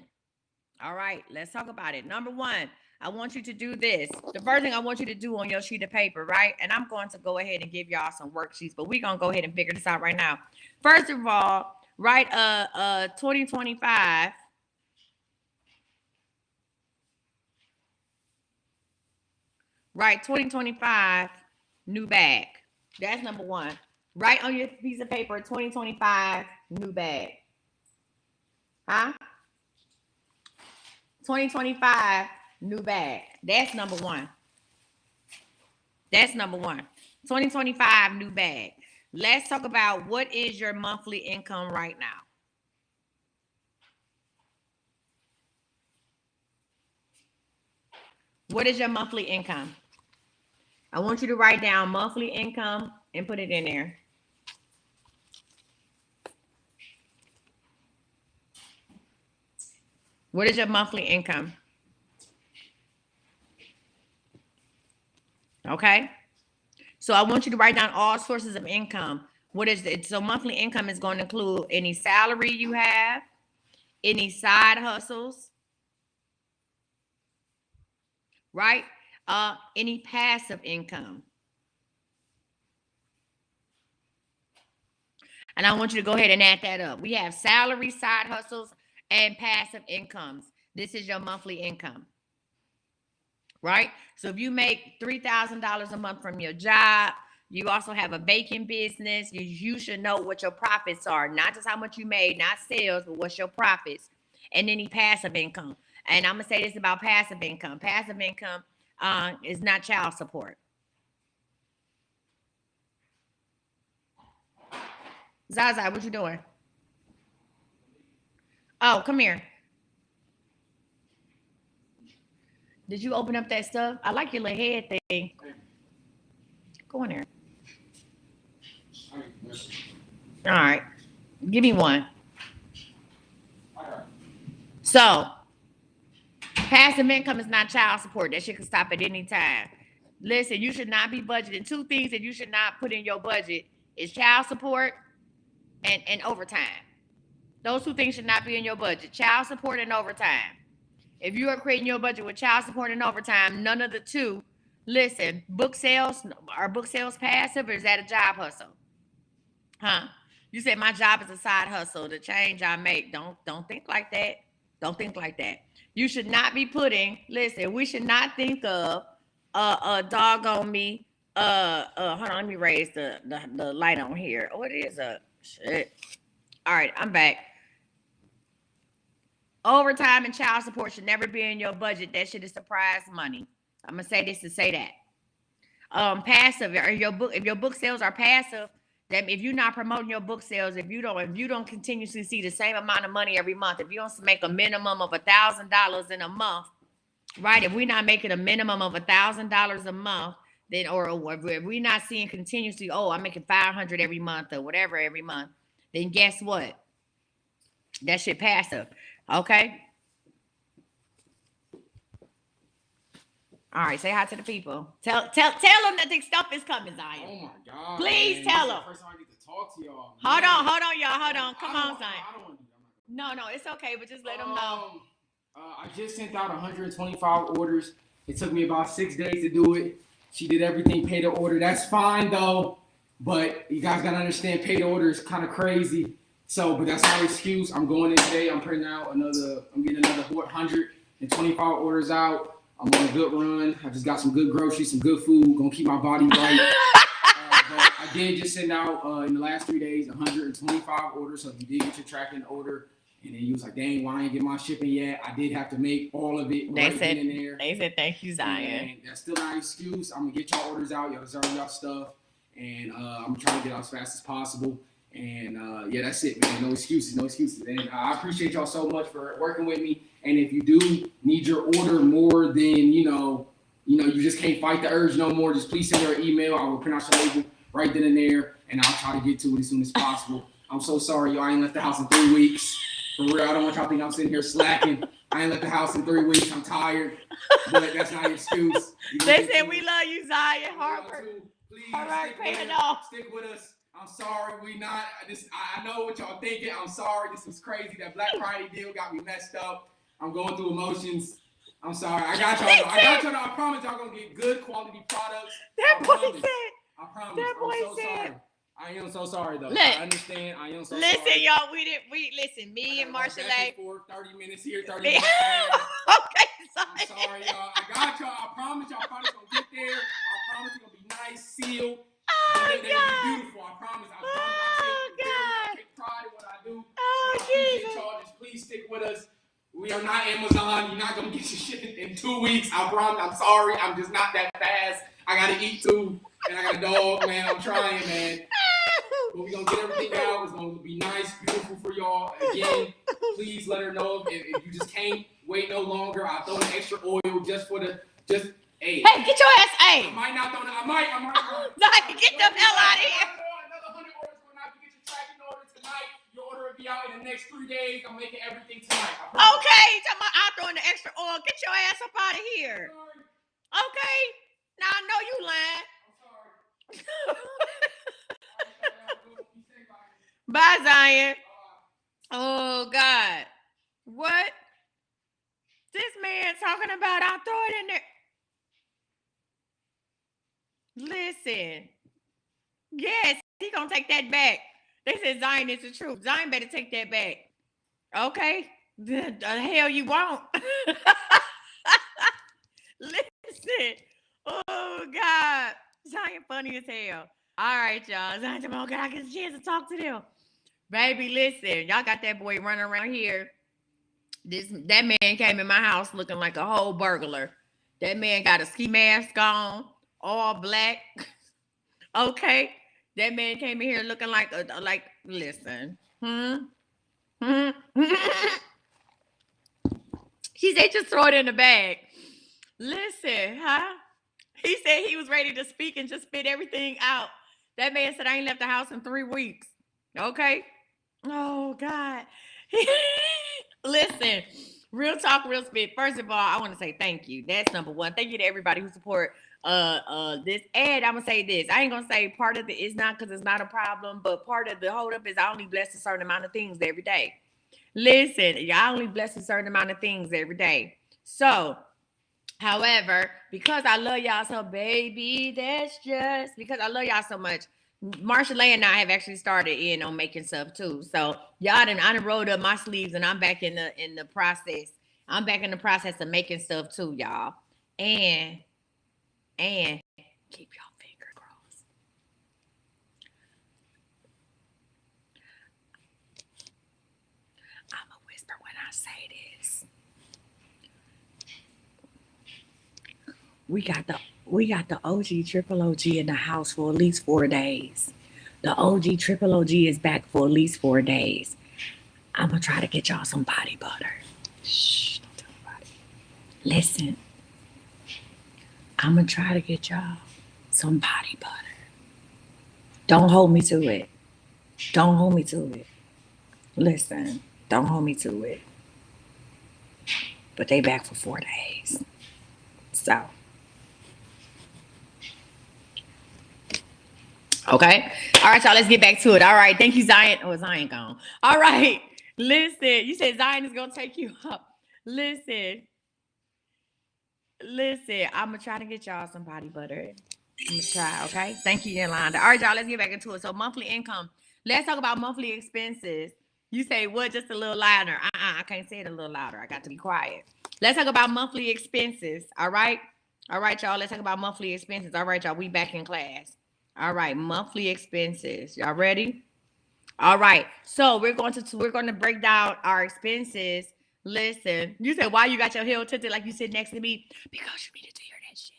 All right, let's talk about it. Number 1, I want you to do this. The first thing I want you to do on your sheet of paper, right? And I'm going to go ahead and give y'all some worksheets, but we're going to go ahead and figure this out right now. First of all, write 2025. Write 2025 new bag. That's number 1. Write on your piece of paper 2025 new bag. Huh? 2025 new bag. That's number 1. That's number 1. 2025 new bag. Let's talk about what is your monthly income right now. What is your monthly income? I want you to write down monthly income and put it in there. What is your monthly income? Okay. So I want you to write down all sources of income. What is it? So monthly income is going to include any salary you have, any side hustles, right? Any passive income. And I want you to go ahead and add that up. We have salary, side hustles, and passive incomes. This is your monthly income, right? So if you make $3,000 a month from your job, you also have a baking business, you should know what your profits are, not just how much you made, not sales, but what's your profits, and any passive income. And I'm going to say this about passive income. Passive income is not child support. Zaza, what you doing? Oh, come here. Did you open up that stuff? I like your little head thing. Go in there. All right. Give me one. So, passive income is not child support. That shit can stop at any time. Listen, you should not be budgeting. 2 things that you should not put in your budget is child support and overtime. Those 2 things should not be in your budget. Child support and overtime. If you are creating your budget with child support and overtime, none of the 2. Listen, book sales, are book sales passive or is that a job hustle? Huh? You said my job is a side hustle, the change I make. Don't think like that. Don't think like that. You should not be putting, listen, we should not think of a dog on me. Hold on, let me raise the light on here. What is a shit? All right, I'm back. Overtime and child support should never be in your budget. That shit is surprise money. I'm gonna say this to say that. Passive, or if your book sales are passive, that if you're not promoting your book sales, if you don't continuously see the same amount of money every month, if you don't make a minimum of $1,000 in a month, right? If we're not making a minimum of $1,000 a month, then or if we're not seeing continuously, oh, I'm making $500 every month or whatever every month, then guess what? That shit passive. Okay. All right, say hi to the people. Tell them that the stuff is coming, Zion. Oh my God. Please tell them. First time I get to talk to y'all. Hold on, y'all. Hold on. Come on, Zion. I don't want to do that. No, it's okay, but just let them know. I just sent out 125 orders. It took me about 6 days to do it. She did everything, paid the order. That's fine though, but you guys gotta understand, pay the order is kind of crazy. So, but that's no excuse. I'm going in today. I'm getting another 125 orders out. I'm on a good run. I just got some good groceries, some good food. Gonna keep my body right. But I did just send out in the last 3 days 125 orders. So if you did get your tracking order, and then you was like, dang, why I ain't get my shipping yet? I did have to make all of it in there. They said thank you, Zion. And that's still not an excuse. I'm gonna get y'all orders out. Y'all deserve y'all stuff, and I'm trying to get out as fast as possible. And yeah, that's it, man. No excuses. And I appreciate y'all so much for working with me. And if you do need your order more than you just can't fight the urge no more, just please send her an email. I will print out your label right then and there, and I'll try to get to it as soon as possible. I'm so sorry, y'all. I ain't left the house in 3 weeks. For real, I don't want y'all to think I'm sitting here slacking. I ain't left the house in 3 weeks. I'm tired, but that's not an excuse. They said we love you, Zion. Harper. Please stick with us. I'm sorry, I know what y'all thinking. I'm sorry. This was crazy. That Black Friday deal got me messed up. I'm going through emotions. I'm sorry. I got y'all. I promise y'all gonna get good quality products. I promise. That boy I'm so said. sorry. I am so sorry though. Look, I understand. I am so sorry. Listen, y'all. Listen. Me and Marshall. 30 minutes here, 30 minutes there. Okay, I'm sorry, y'all. I got y'all. I promise y'all products gonna get there. I promise it's gonna be nice, sealed. They're gonna be beautiful. I promise. I take pride in what I do. Oh, Jesus. Y'all just please stick with us. We are not Amazon. You're not gonna get your shit in 2 weeks. I promise. I'm sorry. I'm just not that fast. I gotta eat too, and I got a dog, man. I'm trying, man. But we're gonna get everything out. It's gonna be nice, beautiful for y'all. Again, please let her know if you just can't wait no longer. I'll throw an extra oil hey. Hey, get your ass, hey. I might not throw it. I might. Get the hell out of here. Another 100 orders going out. You get your tracking order tonight. Your order will be out in the next 3 days. I'm making everything tonight. Okay, I'll throw in the extra oil. Get your ass up out of here. Okay. Now I know you lying. I'm sorry. Bye, Zion. Oh, God. What? This man talking about, I'll throw it in there. Listen. Yes, he gonna take that back. They said Zion is the truth. Zion better take that back. Okay? The hell you won't. Listen. Oh, God. Zion funny as hell. All right, y'all. Zion, oh, God, I get a chance to talk to them. Baby, listen. Y'all got that boy running around here. That man came in my house looking like a whole burglar. That man got a ski mask on, all black. Okay? That man came in here looking like listen. He said, just throw it in the bag. Listen, huh? He said he was ready to speak and just spit everything out. That man said, I ain't left the house in 3 weeks. Okay? Oh, God. Listen, real talk, real spit. First of all, I want to say thank you. That's number one. Thank you to everybody who support this. And I'm going to say this. I ain't going to say part of it is not because it's not a problem, but part of the hold up is I only bless a certain amount of things every day. Listen, y'all only bless a certain amount of things every day. So, however, because I love y'all so, baby, that's just because I love y'all so much. Marsha Lay and I have actually started in on making stuff too. So I done rolled up my sleeves and I'm back in the process. I'm back in the process of making stuff too, y'all. And keep y'all finger crossed. I'm a whisper when I say this. We got the OG triple OG in the house for at least 4 days. The OG triple OG is back for at least 4 days. I'm gonna try to get y'all some body butter. Shh, don't tell nobody. Listen, I'm gonna try to get y'all some body butter. Don't hold me to it. Don't hold me to it. Listen, don't hold me to it. But they back for 4 days. So, okay. All right, y'all, let's get back to it. All right. Thank you, Zion. Oh, Zion gone. All right. Listen, you said Zion is going to take you up. Listen, I'm going to try to get y'all some body butter. I'm going to try, okay? Thank you, Yolanda. All right, y'all, let's get back into it. So, monthly income. Let's talk about monthly expenses. You say what? Just a little louder. I can't say it a little louder. I got to be quiet. Let's talk about monthly expenses. All right? All right, y'all. Let's talk about monthly expenses. All right, y'all. We back in class. All right, monthly expenses. Y'all ready? All right. So we're going to break down our expenses. Listen, you said why you got your heel tilted like you sit next to me? Because you needed to hear that shit.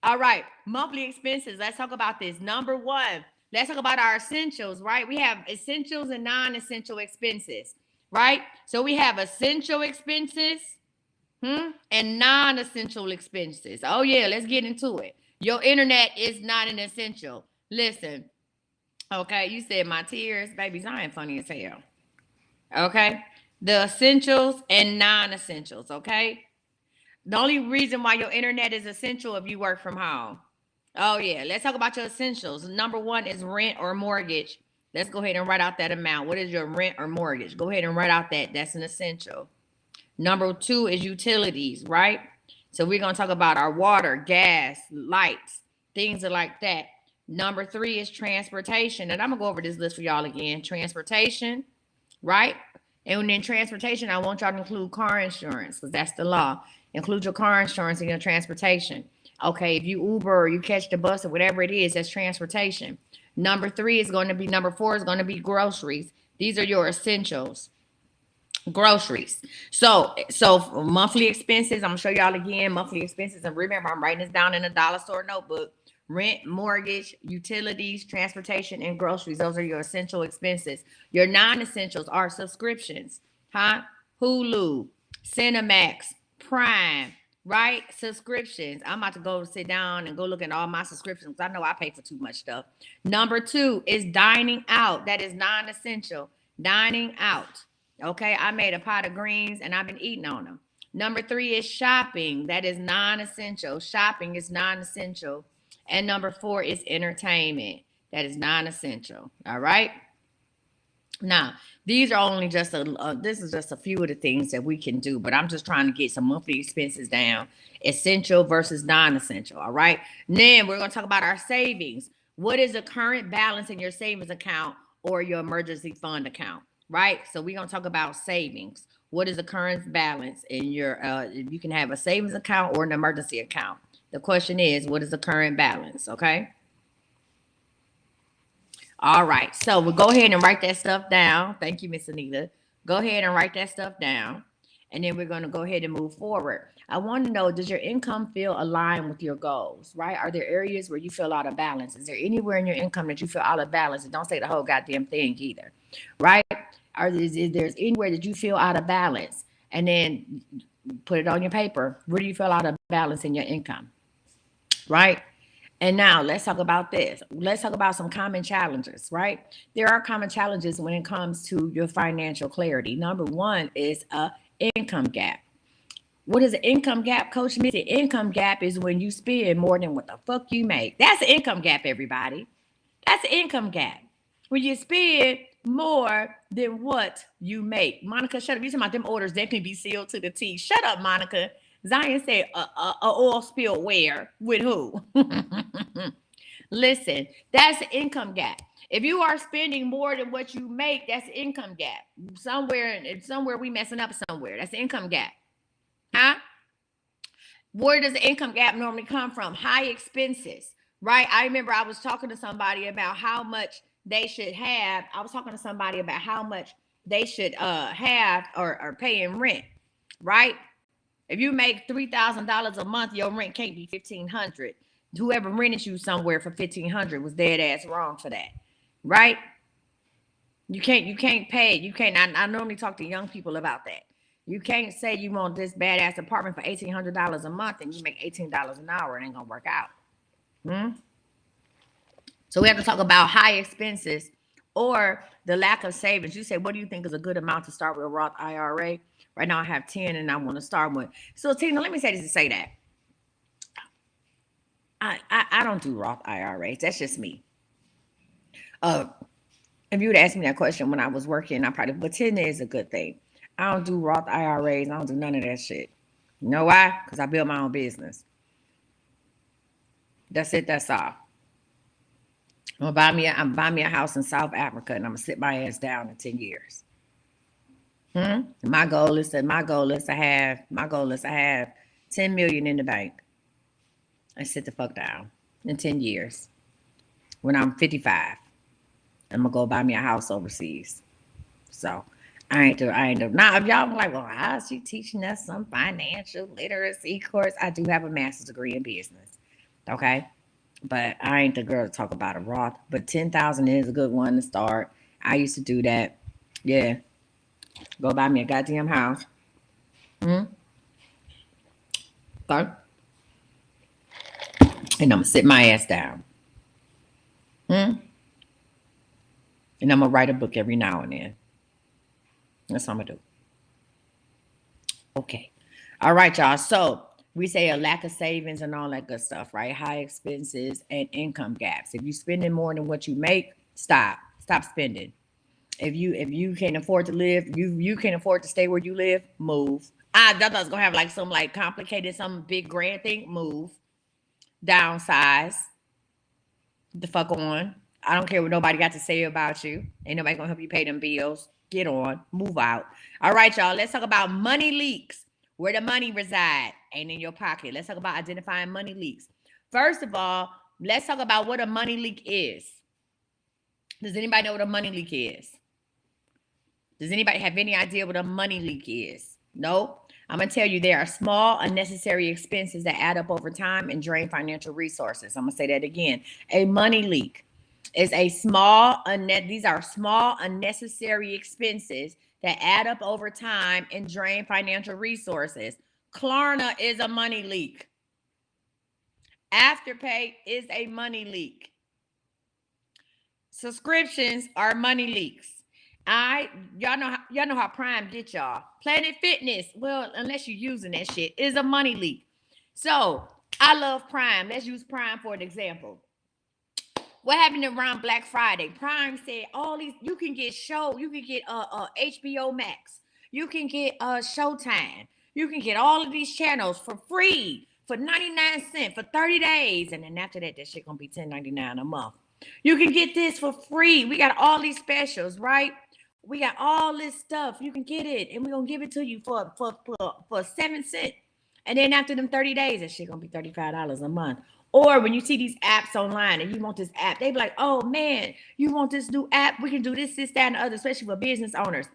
All right, monthly expenses. Let's talk about this. Number one, let's talk about our essentials, right? We have essentials and non-essential expenses, right? So we have essential expenses and non-essential expenses. Oh, yeah, let's get into it. Your internet is not an essential. Listen, okay, you said my tears, babies, I ain't funny as hell. Okay, the essentials and non-essentials, okay? The only reason why your internet is essential if you work from home. Oh, yeah. Let's talk about your essentials. Number one is rent or mortgage. Let's go ahead and write out that amount. What is your rent or mortgage? Go ahead and write out that. That's an essential. Number two is utilities, right? So we're going to talk about our water, gas, lights, things like that. Number three is transportation. And I'm going to go over this list for y'all again. Transportation, right? And in transportation, I want y'all to include car insurance because that's the law. Include your car insurance in your transportation. Okay, if you Uber or you catch the bus or whatever it is, that's transportation. Number four is going to be groceries. These are your essentials. Groceries. So monthly expenses, I'm gonna show y'all again monthly expenses. And remember, I'm writing this down in a dollar store notebook. Rent, mortgage, utilities, transportation, and groceries. Those are your essential expenses. Your non-essentials are subscriptions, Hulu, Cinemax, Prime, right? Subscriptions. I'm about to go sit down and go look at all my subscriptions. I know I pay for too much stuff. Number two is dining out. That is non-essential. Dining out. Okay, I made a pot of greens and I've been eating on them. Number three is shopping. That is non-essential. Shopping is non-essential. And number four is entertainment. That is non-essential. All right. Now, these are only just this is just a few of the things that we can do, but I'm just trying to get some monthly expenses down. Essential versus non-essential. All right. Then we're going to talk about our savings. What is the current balance in your savings account or your emergency fund account? Right. So we're going to talk about savings. What is the current balance in your, you can have a savings account or an emergency account. The question is, what is the current balance? Okay. All right. So we'll go ahead and write that stuff down. Thank you, Miss Anita. Go ahead and write that stuff down. And then we're going to go ahead and move forward. I want to know, does your income feel aligned with your goals, right? Are there areas where you feel out of balance? Is there anywhere in your income that you feel out of balance? And don't say the whole goddamn thing either, right? Or is there anywhere that you feel out of balance? And then put it on your paper. Where do you feel out of balance in your income? Right? And now let's talk about this. Let's talk about some common challenges, right? There are common challenges when it comes to your financial clarity. Number one is a income gap. What is an income gap, Coach Misty? Income gap is when you spend more than what the fuck you make. That's an income gap, everybody. That's an income gap. When you spend more than what you make. Monica, shut up. You talking about them orders that can be sealed to the T. Shut up, Monica. Zion said, oil spill where? With who? Listen, that's an income gap. If you are spending more than what you make, that's an income gap. Somewhere we messing up somewhere. That's an income gap. Where does the income gap normally come from? High expenses, right? I remember I was talking to somebody about how much they should have. I was talking to somebody about how much they should have or pay in rent, right? If you make $3,000 a month, your rent can't be $1,500. Whoever rented you somewhere for $1,500 was dead ass wrong for that, right? You can't pay. You can't. I normally talk to young people about that. You can't say you want this badass apartment for $1,800 a month and you make $18 an hour. It ain't gonna work out. So we have to talk about high expenses or the lack of savings. You say, what do you think is a good amount to start with a Roth IRA? Right now I have 10 and I want to start one. So Tina, let me say this to say that. I don't do Roth IRAs. That's just me. If you would ask me that question when I was working, I probably, but 10 is a good thing. I don't do Roth IRAs. I don't do none of that shit. You know why? Because I build my own business. That's it. That's all. I'm gonna buy me a house in South Africa, and I'm gonna sit my ass down in 10 years. My goal is to have 10 million in the bank and sit the fuck down in 10 years. When I'm 55, I'm gonna go buy me a house overseas. So I ain't do. Now if y'all like, well, how is she teaching us some financial literacy course? I do have a master's degree in business. Okay. But I ain't the girl to talk about a Roth. But 10,000 is a good one to start. I used to do that. Yeah. Go buy me a goddamn house. Okay. And I'm gonna sit my ass down. And I'm gonna write a book every now and then. That's what I'm gonna do. Okay. All right, y'all. So we say a lack of savings and all that good stuff, right? High expenses and income gaps. If you're spending more than what you make, stop spending. If you can't afford to live, you can't afford to stay where you live, move. I thought I was gonna have like some like complicated, some big grand thing, move. Downsize. The fuck on. I don't care what nobody got to say about you. Ain't nobody gonna help you pay them bills. Get on, move out. All right, y'all. Let's talk about money leaks. Where the money reside ain't in your pocket. Let's talk about identifying money leaks. First of all, let's talk about what a money leak is. Does anybody know what a money leak is? Does anybody have any idea what a money leak is? No? I'm going to tell you there are small, unnecessary expenses that add up over time and drain financial resources. I'm going to say that again. A money leak is these are small, unnecessary expenses that add up over time and drain financial resources. Klarna is a money leak. Afterpay is a money leak. Subscriptions are money leaks. Y'all know how Prime get y'all. Planet Fitness, well, unless you're using that shit, is a money leak. So I love Prime. Let's use Prime for an example. What happened around Black Friday? Prime said all these, you can get HBO Max, you can get Showtime, you can get all of these channels for free for 99 cents for 30 days, and then after that shit gonna be $10.99 a month. You can get this for free. We got all these specials, right? We got all this stuff. You can get it, and we're gonna give it to you for 7 cents. And then after them 30 days, that shit gonna be $35 a month. Or when you see these apps online and you want this app, they be like, oh man, you want this new app? We can do this, that, and the other, especially for business owners.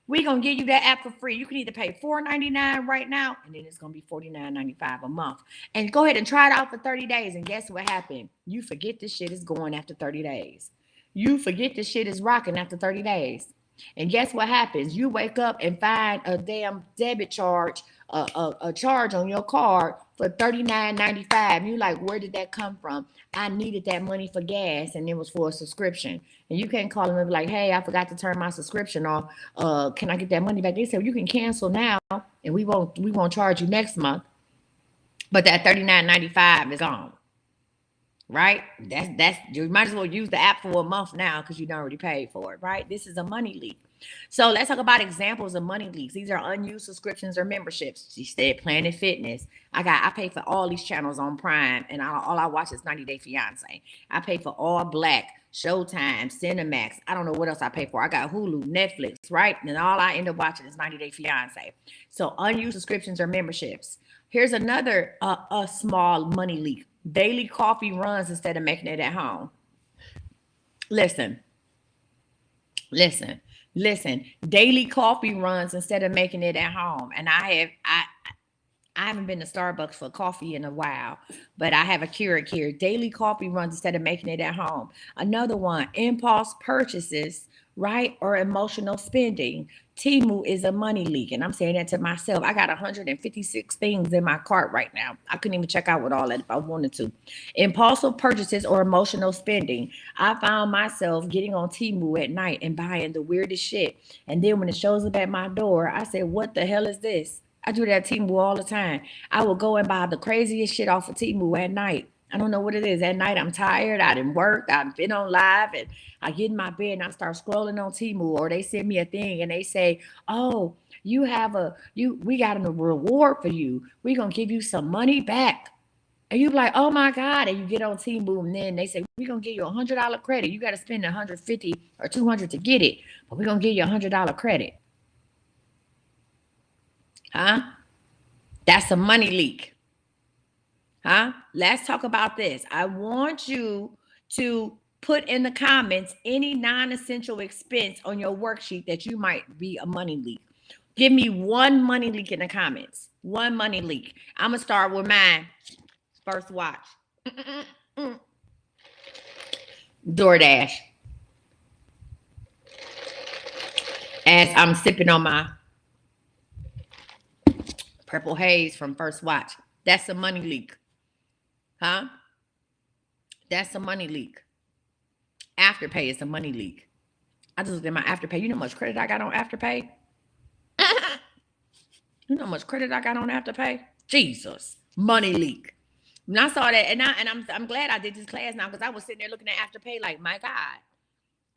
We're going to give you that app for free. You can either pay $4.99 right now, and then it's going to be $49.95 a month. And go ahead and try it out for 30 days. And guess what happened? You forget this shit is going after 30 days. You forget this shit is rocking after 30 days. And guess what happens? You wake up and find a damn debit charge, a charge on your card for $39.95. You like, where did that come from? I needed that money for gas, and it was for a subscription. And you can't call them and be like, hey, I forgot to turn my subscription off. Can I get that money back? They said, well, you can cancel now, and we won't charge you next month. But that $39.95 is gone. Right? That's you might as well use the app for a month now because you done already paid for it, right? This is a money leak. So let's talk about examples of money leaks. These are unused subscriptions or memberships. She said Planet Fitness. I pay for all these channels on Prime, and all I watch is 90 Day Fiance. I pay for All Black, Showtime, Cinemax. I don't know what else I pay for. I got Hulu, Netflix, right? And all I end up watching is 90 Day Fiance. So unused subscriptions or memberships. Here's another a small money leak. Daily coffee runs instead of making it at home. Listen. Daily coffee runs instead of making it at home. And I haven't been to Starbucks for coffee in a while, but I have a Keurig here. Daily coffee runs instead of making it at home. Another one, impulse purchases right? Or emotional spending. Timu is a money leak. And I'm saying that to myself. I got 156 things in my cart right now. I couldn't even check out with all that if I wanted to. Impulsive purchases or emotional spending. I found myself getting on Timu at night and buying the weirdest shit. And then when it shows up at my door, I say, what the hell is this? I do that at Timu all the time. I will go and buy the craziest shit off of Timu at night. I don't know what it is. At night, I'm tired. I didn't work. I've been on live, and I get in my bed and I start scrolling on Timu, or they send me a thing and they say, "Oh, we got a reward for you. We're gonna give you some money back." And you be like, "Oh my God!" And you get on Timu, and then they say, "We're gonna give you $100 credit. You got to spend 150 or 200 to get it, but we're gonna give you $100 credit." Huh? That's a money leak. Huh? Let's talk about this. I want you to put in the comments any non-essential expense on your worksheet that you might be a money leak. Give me one money leak in the comments. One money leak. I'm gonna start with mine. First watch. DoorDash. As I'm sipping on my Purple Haze from First Watch. That's a money leak. Huh? That's a money leak. Afterpay is a money leak. I just looked at my Afterpay. You know how much credit I got on Afterpay? You know how much credit I got on Afterpay? Jesus. Money leak. When I saw that, and I'm glad I did this class now, because I was sitting there looking at Afterpay like, my God,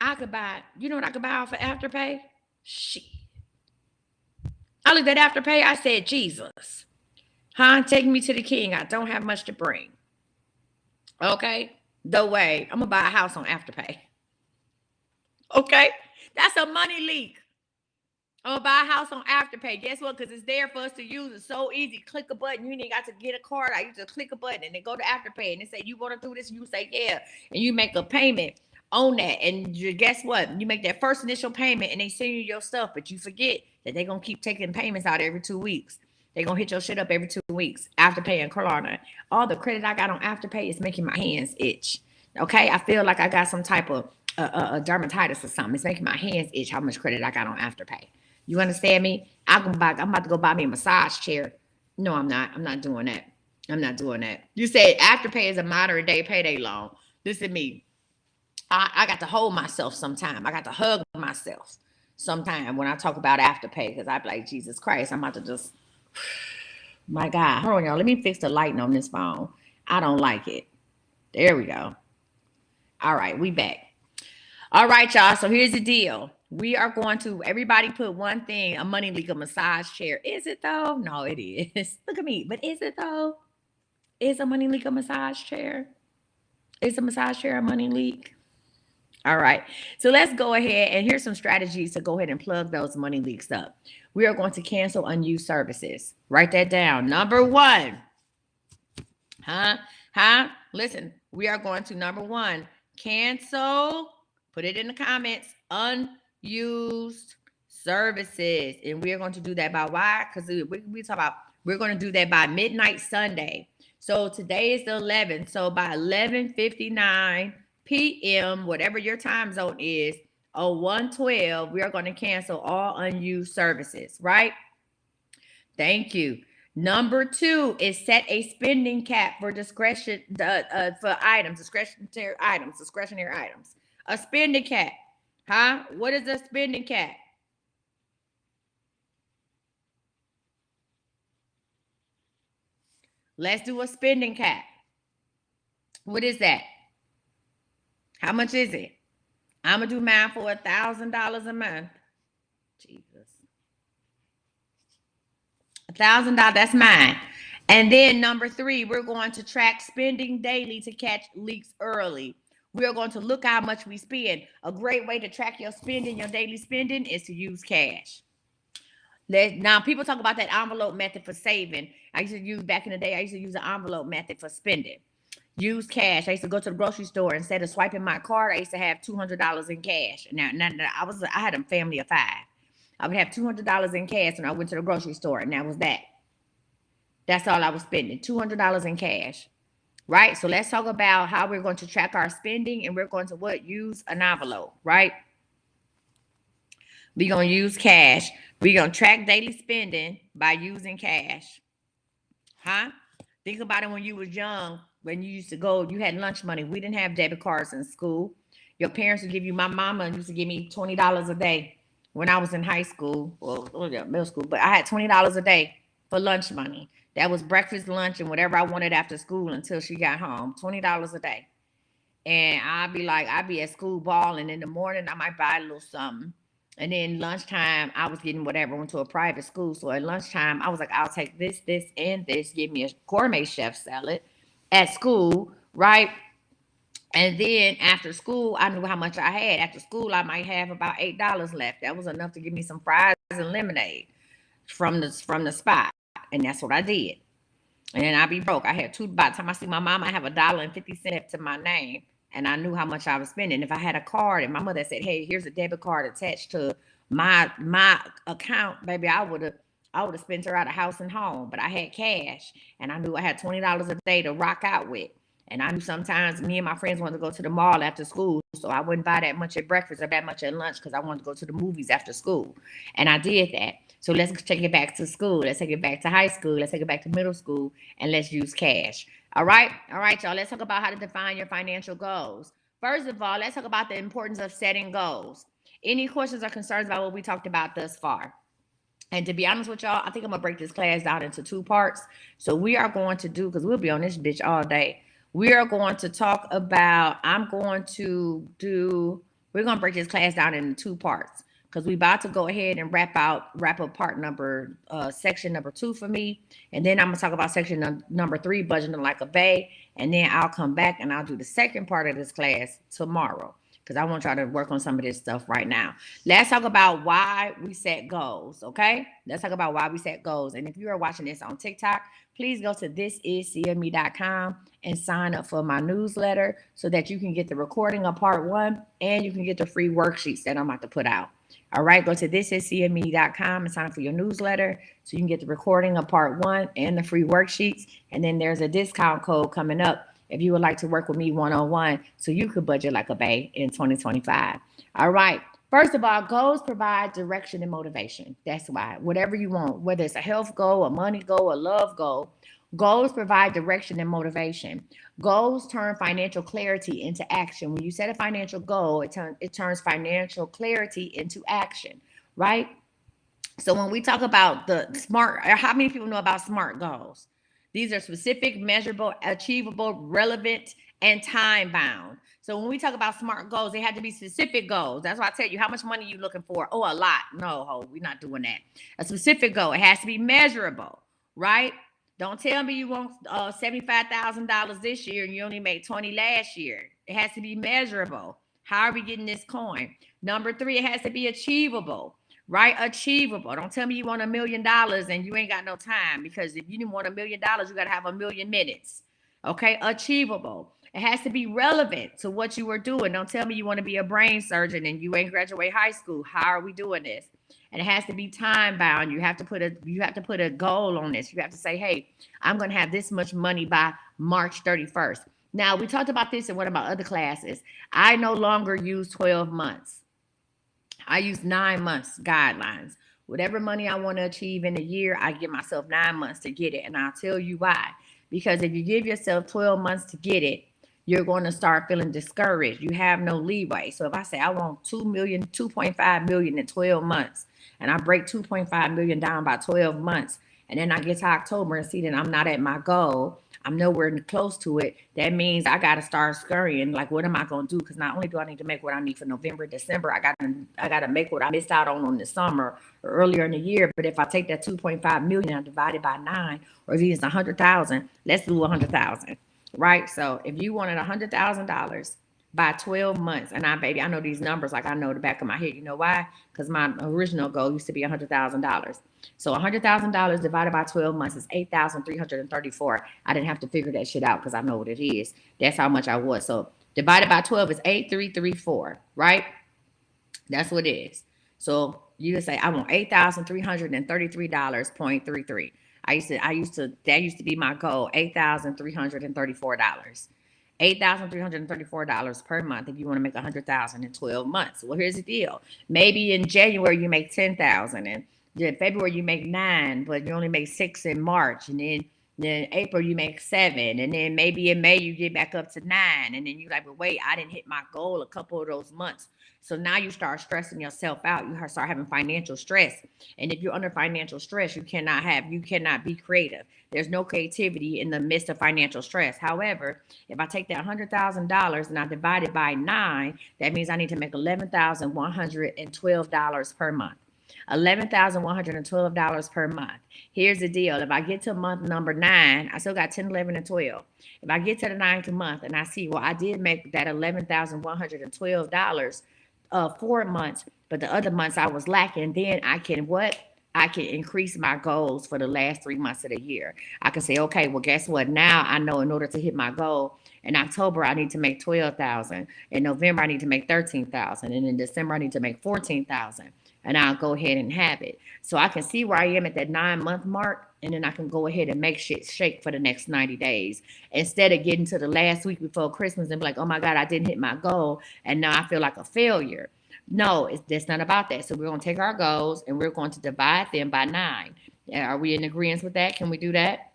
I could buy, you know what I could buy off of Afterpay? Shit. I looked at Afterpay, I said, Jesus. Huh? Take me to the king. I don't have much to bring. Okay? No way. I'm going to buy a house on Afterpay. Okay? That's a money leak. I'm going to buy a house on Afterpay. Guess what? Because it's there for us to use. It's so easy. Click a button. You ain't got to get a card. I used to click a button and then go to Afterpay and they say, you want to do this? You say, yeah. And you make a payment on that. And guess what? You make that first initial payment and they send you your stuff, but you forget that they're going to keep taking payments out every 2 weeks. They're going to hit your shit up every 2 weeks. Afterpay and Klarna. All the credit I got on Afterpay is making my hands itch. Okay? I feel like I got some type of dermatitis or something. It's making my hands itch how much credit I got on Afterpay. You understand me? I'm about to go buy me a massage chair. No, I'm not. I'm not doing that. I'm not doing that. You said Afterpay is a modern day payday loan. Listen to me. I got to hold myself sometime. I got to hug myself sometime when I talk about Afterpay, because I be like, Jesus Christ, I'm about to just, my God. Hold on, y'all. Let me fix the lighting on this phone. I don't like it. There we go. All right, we back. All right, y'all. So here's the deal. We are going to, everybody put one thing, a money leak, a massage chair. Is it though? No, it is. Look at me. But is it though? Is a money leak a massage chair? Is a massage chair a money leak? All right. So let's go ahead and here's some strategies to go ahead and plug those money leaks up. We are going to cancel unused services. Write that down. Number one. Listen, we are going to number one, cancel, put it in the comments, unused services. And we're going to do that by why? Because we talk about, we're going to do that by midnight Sunday. So today is the 11th. So by 11:59 p.m., whatever your time zone is, on 1/12, we are going to cancel all unused services, right? Thank you. Number two is set a spending cap for discretionary items. A spending cap. Huh? What is a spending cap? Let's do a spending cap. What is that? How much is it? I'm going to do mine for $1,000 a month. Jesus. $1,000, that's mine. And then number three, we're going to track spending daily to catch leaks early. We're going to look how much we spend. A great way to track your spending, your daily spending, is to use cash. Now, people talk about that envelope method for saving. I used to use, back in the day, I used to use an envelope method for spending. Use cash. I used to go to the grocery store. Instead of swiping my card, I used to have $200 in cash. Now I had a family of 5. I would have $200 in cash when I went to the grocery store, and that was that. That's all I was spending, $200 in cash, right? So let's talk about how we're going to track our spending, and we're going to what? Use an envelope, right? We're going to use cash. We're going to track daily spending by using cash. Huh? Think about it when you was young, when you used to go, you had lunch money. We didn't have debit cards in school. Your parents would give you, my mama used to give me $20 a day when I was in high school, or middle school, but I had $20 a day for lunch money. That was breakfast, lunch, and whatever I wanted after school until she got home. $20 a day. And I'd be at school balling. In the morning, I might buy a little something. And then lunchtime, I was getting whatever. Went to a private school. So at lunchtime, I was like, I'll take this, this, and this. Give me a gourmet chef salad at school, right? And then after school, I knew how much I had. After school, I might have about $8 left. That was enough to give me some fries and lemonade from the spot. And that's what I did. And then I'd be broke. I had two. By the time I see my mom, I have $1.50 to my name, and I knew how much I was spending. If I had a card, and my mother said, "Hey, here's a debit card attached to my account," baby, I would have spent her out of house and home. But I had cash, and I knew I had $20 a day to rock out with. And I knew sometimes me and my friends wanted to go to the mall after school, so I wouldn't buy that much at breakfast or that much at lunch because I wanted to go to the movies after school. And I did that. So let's take it back to school. Let's take it back to high school. Let's take it back to middle school, and let's use cash. All right, y'all. Let's talk about how to define your financial goals. First of all, let's talk about the importance of setting goals. Any questions or concerns about what we talked about thus far? And to be honest with y'all, I think I'm gonna break this class down into two parts. So we are going to do, because we'll be on this bitch all day. We are going to talk about, we're gonna break this class down into two parts because we about to go ahead and wrap up section number 2 for me. And then I'm gonna talk about section number 3, budgeting like a bae. And then I'll come back and I'll do the second part of this class tomorrow, because I want y'all to work on some of this stuff right now. Let's talk about why we set goals, okay? Let's talk about why we set goals. And if you are watching this on TikTok, please go to thisiscme.com and sign up for my newsletter so that you can get the recording of part 1 and you can get the free worksheets that I'm about to put out. All right, go to thisiscme.com and sign up for your newsletter so you can get the recording of part 1 and the free worksheets. And then there's a discount code coming up if you would like to work with me one-on-one so you could budget like a bae in 2025. All right. First of all, goals provide direction and motivation. That's why. Whatever you want, whether it's a health goal, a money goal, a love goal, goals provide direction and motivation. Goals turn financial clarity into action. When you set a financial goal, it turns financial clarity into action, right? So when we talk about the SMART, how many people know about SMART goals? These are specific, measurable, achievable, relevant, and time bound. So when we talk about SMART goals, they have to be specific goals. That's why I tell you, how much money are you looking for? Oh, a lot. No, we're not doing that. A specific goal. It has to be measurable, right? Don't tell me you want $75,000 this year and you only made 20 last year. It has to be measurable. How are we getting this coin? Number 3, it has to be achievable. Right? Achievable. Don't tell me you want $1 million and you ain't got no time, because if you didn't want $1 million, you got to have 1,000,000 minutes. Okay? Achievable. It has to be relevant to what you are doing. Don't tell me you want to be a brain surgeon and you ain't graduate high school. How are we doing this? And it has to be time bound. You have to put a goal on this. You have to say, hey, I'm going to have this much money by March 31st. Now, we talked about this in one of my other classes. I no longer use 12 months. I use 9 months guidelines. Whatever money I want to achieve in a year, I give myself 9 months to get it. And I'll tell you why. Because if you give yourself 12 months to get it, you're going to start feeling discouraged. You have no leeway. So if I say I want 2.5 million in 12 months, and I break 2.5 million down by 12 months, and then I get to October and see that I'm not at my goal, I'm nowhere close to it, that means I got to start scurrying. Like, what am I going to do? Because not only do I need to make what I need for November, December, I got to make what I missed out on the summer or earlier in the year. But if I take that 2.5 million and divide it by 9, or if it's 100,000, let's do 100,000, right? So if you wanted $100,000 by 12 months, and I know these numbers like I know the back of my head. You know why? Because my original goal used to be $100,000. So $100,000 divided by 12 months is 8,334. I didn't have to figure that shit out because I know what it is. That's how much I was. So divided by 12 is 8,334, right? That's what it is. So you would say I want $8,333.33. That used to be my goal, $8,334. $8,334 per month if you want to make 100,000 in 12 months. Well, here's the deal. Maybe in January you make 10,000, and in February you make 9, but you only make 6 in March, and then April you make 7, and then maybe in May you get back up to 9, and then you're like, well, wait, I didn't hit my goal a couple of those months. So now you start stressing yourself out. You start having financial stress, and if you're under financial stress, you cannot be creative. There's no creativity in the midst of financial stress. However, if I take that $100,000 and I divide it by 9, that means I need to make $11,112 per month. $11,112 per month. Here's the deal. If I get to month number 9, I still got 10, 11, and 12. If I get to the 9th month and I see, well, I did make that $11,112 4 months, but the other months I was lacking, then I can what? I can increase my goals for the last 3 months of the year. I can say, okay, well, guess what? Now I know in order to hit my goal, in October, I need to make 12,000. In November, I need to make 13,000. And in December, I need to make 14,000. And I'll go ahead and have it. So I can see where I am at that 9-month mark. And then I can go ahead and make shit shake for the next 90 days. Instead of getting to the last week before Christmas and be like, oh my God, I didn't hit my goal. And now I feel like a failure. No, that's not about that. So we're going to take our goals and we're going to divide them by 9. Are we in agreement with that? Can we do that?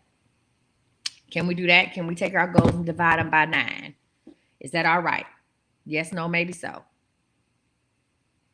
Can we do that? Can we take our goals and divide them by 9? Is that all right? Yes, no, maybe so.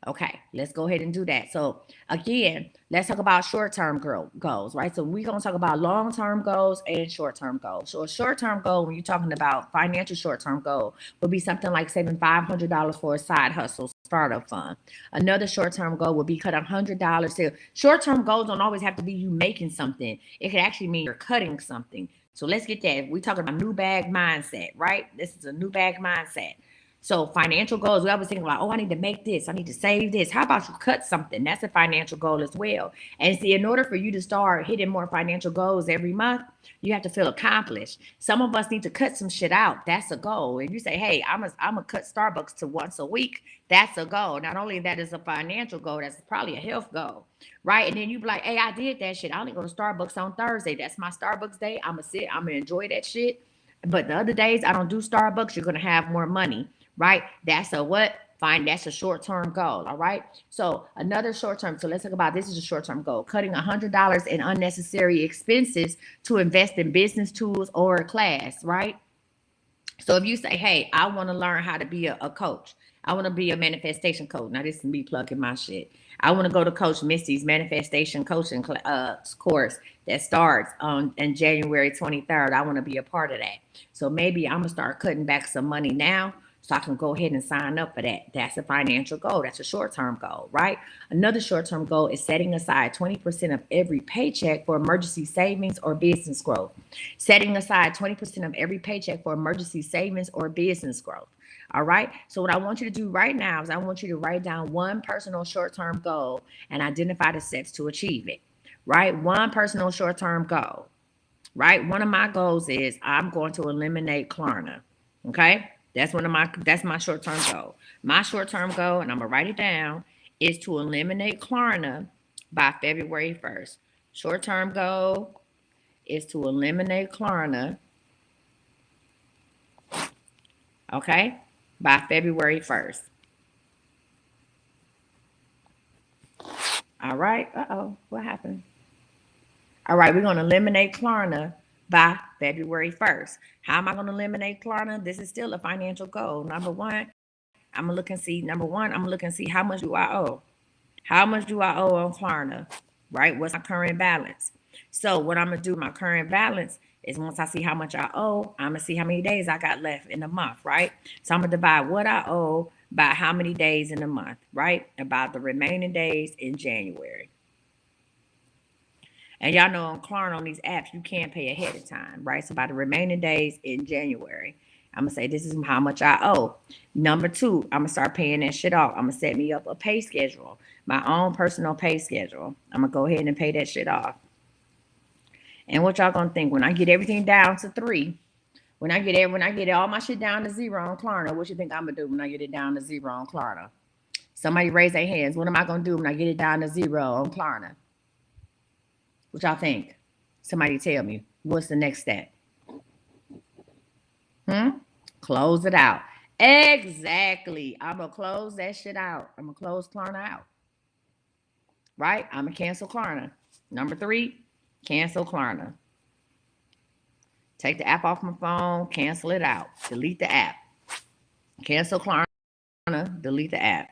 Okay, let's go ahead and do that. So again, let's talk about short-term goals, right? So we're going to talk about long-term goals and short-term goals. So a short-term goal, when you're talking about financial short-term goal, would be something like saving $500 for a side hustle startup fund. Another short-term goal would be cut $100 to short-term goals. Don't always have to be you making something. It could actually mean you're cutting something. So let's get that. We're talking about new bag mindset, right? This is a new bag mindset. So financial goals, we always think about, oh, I need to make this. I need to save this. How about you cut something? That's a financial goal as well. And see, in order for you to start hitting more financial goals every month, you have to feel accomplished. Some of us need to cut some shit out. That's a goal. If you say, hey, I'm gonna cut Starbucks to once a week, that's a goal. Not only that is a financial goal, that's probably a health goal, right? And then you be like, hey, I did that shit. I only go to Starbucks on Thursday. That's my Starbucks day. I'm gonna enjoy that shit. But the other days I don't do Starbucks, you're gonna have more money. Right? That's a what? Fine. That's a short-term goal. All right. So another short-term. So let's talk about this is a short-term goal. Cutting $100 in unnecessary expenses to invest in business tools or a class. Right. So if you say, hey, I want to learn how to be a coach. I want to be a manifestation coach. Now this is me plugging my shit. I want to go to Coach Misty's manifestation coaching course that starts on January 23rd. I want to be a part of that. So maybe I'm going to start cutting back some money now, so I can go ahead and sign up for that. That's a financial goal. That's a short-term goal, right? Another short-term goal is setting aside 20% of every paycheck for emergency savings or business growth. Setting aside 20% of every paycheck for emergency savings or business growth. All right. So what I want you to do right now is I want you to write down one personal short-term goal and identify the steps to achieve it. Right? One personal short-term goal. Right? One of my goals is I'm going to eliminate Klarna. Okay? That's my short-term goal. My short-term goal, and I'm gonna write it down, is to eliminate Klarna by February 1st. Short-term goal is to eliminate Klarna, okay, by February 1st. All right. What happened? All right, we're gonna eliminate Klarna by February 1st. How am I going to eliminate Klarna? This is still a financial goal. Number one, I'm going to look and see how much do I owe? How much do I owe on Klarna? Right? What's my current balance? So what I'm going to do, my current balance is once I see how much I owe, I'm going to see how many days I got left in the month, right? So I'm going to divide what I owe by how many days in the month, right? About the remaining days in January. And y'all know on Klarna, on these apps, you can't pay ahead of time, right? So by the remaining days in January, I'm going to say this is how much I owe. Number two, I'm going to start paying that shit off. I'm going to set me up a pay schedule, my own personal pay schedule. I'm going to go ahead and pay that shit off. And what y'all going to think? When I get everything down to 3, when I get all my shit down to 0 on Klarna, what you think I'm going to do when I get it down to 0 on Klarna? Somebody raise their hands. What am I going to do when I get it down to 0 on Klarna? What y'all think? Somebody tell me. What's the next step? Klarna Close it out. Exactly. I'm going to close that shit out. I'm going to close Klarna out. Right? I'm going to cancel Klarna. Number 3, cancel Klarna. Take the app off my phone, cancel it out. Delete the app. Cancel Klarna, delete the app.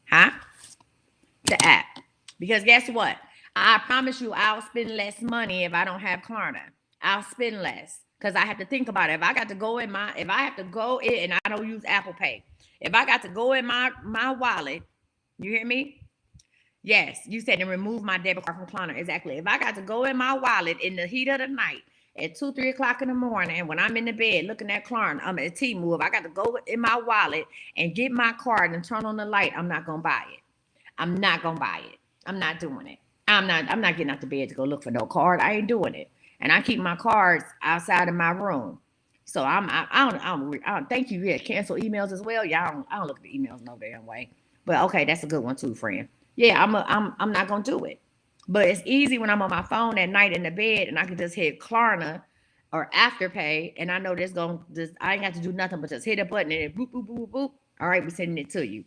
Huh? The app. Because guess what? I promise you I'll spend less money if I don't have Klarna. I'll spend less. Because I have to think about it. If I have to go in and I don't use Apple Pay. If I got to go in my wallet, you hear me? Yes, you said to remove my debit card from Klarna. Exactly. If I got to go in my wallet in the heat of the night at 2, 3 o'clock in the morning when I'm in the bed looking at Klarna, I'm at T-Move, I got to go in my wallet and get my card and turn on the light. I'm not going to buy it. I'm not going to buy it. I'm not doing it. I'm not getting out the bed to go look for no card. I ain't doing it. And I keep my cards outside of my room. So I don't thank you. Yeah, cancel emails as well. Yeah, I don't look at the emails no damn way. But okay, that's a good one too, friend. Yeah, I'm not gonna do it. But it's easy when I'm on my phone at night in the bed and I can just hit Klarna or Afterpay, and I know I ain't got to do nothing but just hit a button and it boop boop boop boop boop. All right, we're sending it to you.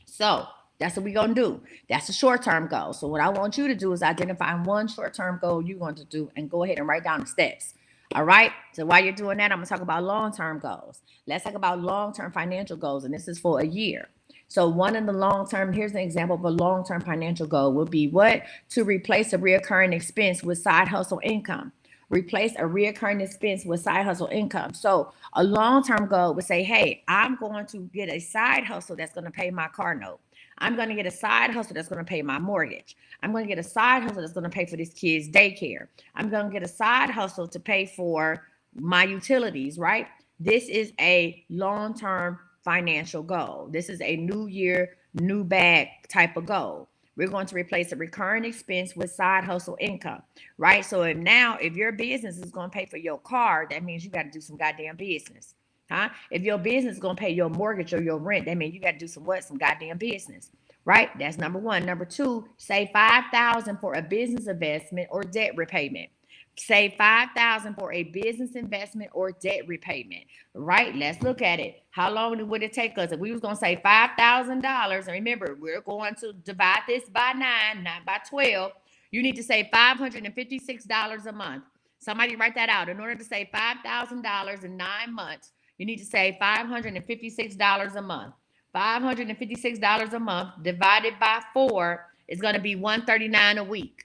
So that's what we're gonna do. That's a short-term goal. So what I want you to do is identify one short-term goal you're going to do and go ahead and write down the steps. All right. So while you're doing that, I'm gonna talk about long-term goals. Let's talk about long-term financial goals, and this is for a year. So one of the long-term, here's an example of a long-term financial goal would be what? To replace a reoccurring expense with side hustle income. Replace a reoccurring expense with side hustle income. So a long-term goal would say, hey, I'm going to get a side hustle that's going to pay my car note. I'm going to get a side hustle that's going to pay my mortgage. I'm going to get a side hustle that's going to pay for this kid's daycare. I'm going to get a side hustle to pay for my utilities, right? This is a long-term financial goal. This is a new year, new bag type of goal. We're going to replace a recurring expense with side hustle income, right? So if your business is going to pay for your car, that means you got to do some goddamn business. Huh? If your business is going to pay your mortgage or your rent, that means you got to do some goddamn business, right? That's number 1. Number 2, save $5,000 for a business investment or debt repayment. Save $5,000 for a business investment or debt repayment, right? Let's look at it. How long would it take us if we was going to say $5,000? And remember, we're going to divide this by 9, not by 12. You need to save $556 a month. Somebody write that out. In order to save $5,000 in 9 months, you need to save $556 a month. $556 a month divided by 4 is going to be $139 a week.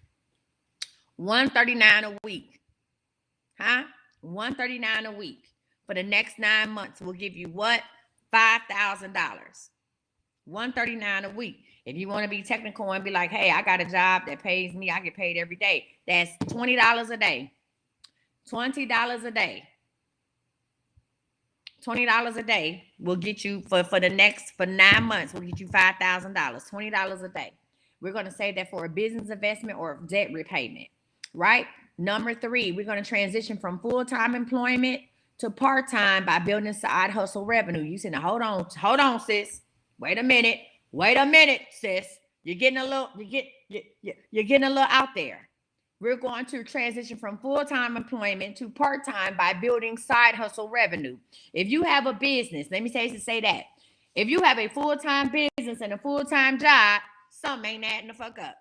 $139 a week. Huh? $139 a week. For the next 9 months, we'll give you what? $5,000. $139 a week. If you want to be technical and be like, hey, I got a job that pays me, I get paid every day. That's $20 a day. $20 a day. $20 a day will get you for 9 months, we'll get you $5,000. $20 a day. We're going to save that for a business investment or debt repayment, right? Number 3, we're going to transition from full-time employment to part-time by building side hustle revenue. You said, now hold on, sis. Wait a minute, sis. You're getting a little out there. We're going to transition from full-time employment to part-time by building side hustle revenue. If you have a business, let me say that. If you have a full-time business and a full-time job, something ain't adding the fuck up.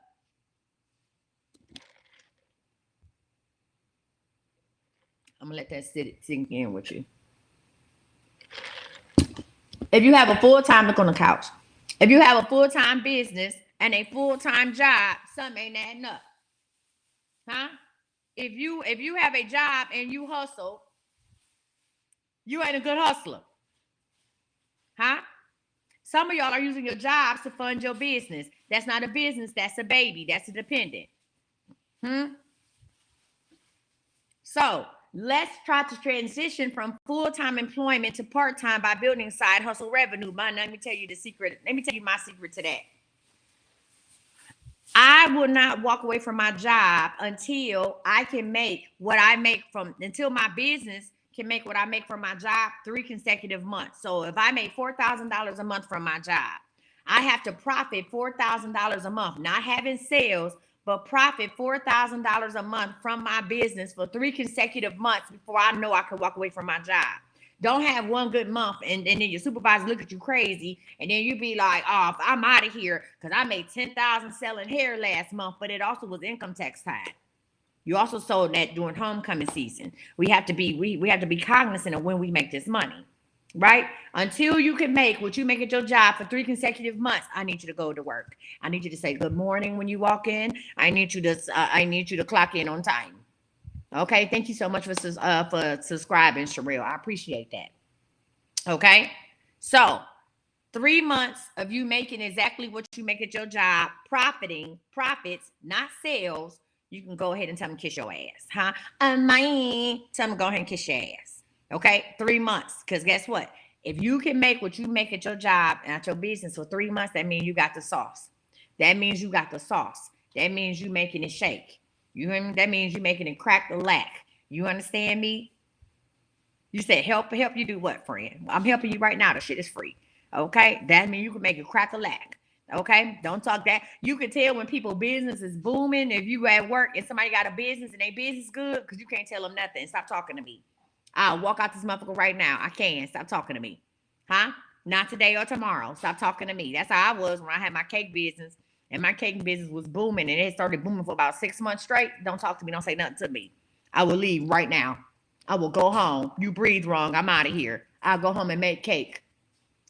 I'm going to let that sink in with you. If you have a full-time, look on the couch. If you have a full-time business and a full-time job, something ain't adding up. Huh? If you have a job and you hustle, you ain't a good hustler. Huh? Some of y'all are using your jobs to fund your business. That's not a business, that's a baby. That's a dependent. So let's try to transition from full-time employment to part-time by building side hustle revenue. Let me tell you the secret. Let me tell you my secret to that. I will not walk away from my job until I can make until my business can make what I make from my job 3 consecutive months. So if I make $4,000 a month from my job, I have to profit $4,000 a month, not having sales, but profit $4,000 a month from my business for 3 consecutive months before I know I could walk away from my job. Don't have one good month and then your supervisor look at you crazy and then you be like, oh, I'm out of here because I made $10,000 selling hair last month, but it also was income tax time. You also sold that during homecoming season. We have to be cognizant of when we make this money, right? Until you can make what you make at your job for 3 consecutive months, I need you to go to work. I need you to say good morning when you walk in. I need you to clock in on time. Okay, thank you so much for subscribing, Sherelle. I appreciate that. Okay, so 3 months of you making exactly what you make at your job, profits, not sales. You can go ahead and tell them kiss your ass, huh? Tell them go ahead and kiss your ass. Okay, 3 months, because guess what? If you can make what you make at your job and at your business for 3 months, that means you got the sauce. That means you got the sauce. That means you making it shake. You hear me? That means you making it crack the lack. You understand me? You said help you do what, friend? I'm helping you right now. The shit is free. Okay? That means you can make it crack a lack. Okay? Don't talk that. You can tell when people business is booming. If you at work and somebody got a business and they business good, because you can't tell them nothing. Stop talking to me. I'll walk out this motherfucker right now. I can. Stop talking to me. Huh? Not today or tomorrow. Stop talking to me. That's how I was when I had my cake business. And my cake business was booming, and it started booming for about 6 months straight. Don't talk to me. Don't say nothing to me. I will leave right now. I will go home. You breathe wrong. I'm out of here. I'll go home and make cake.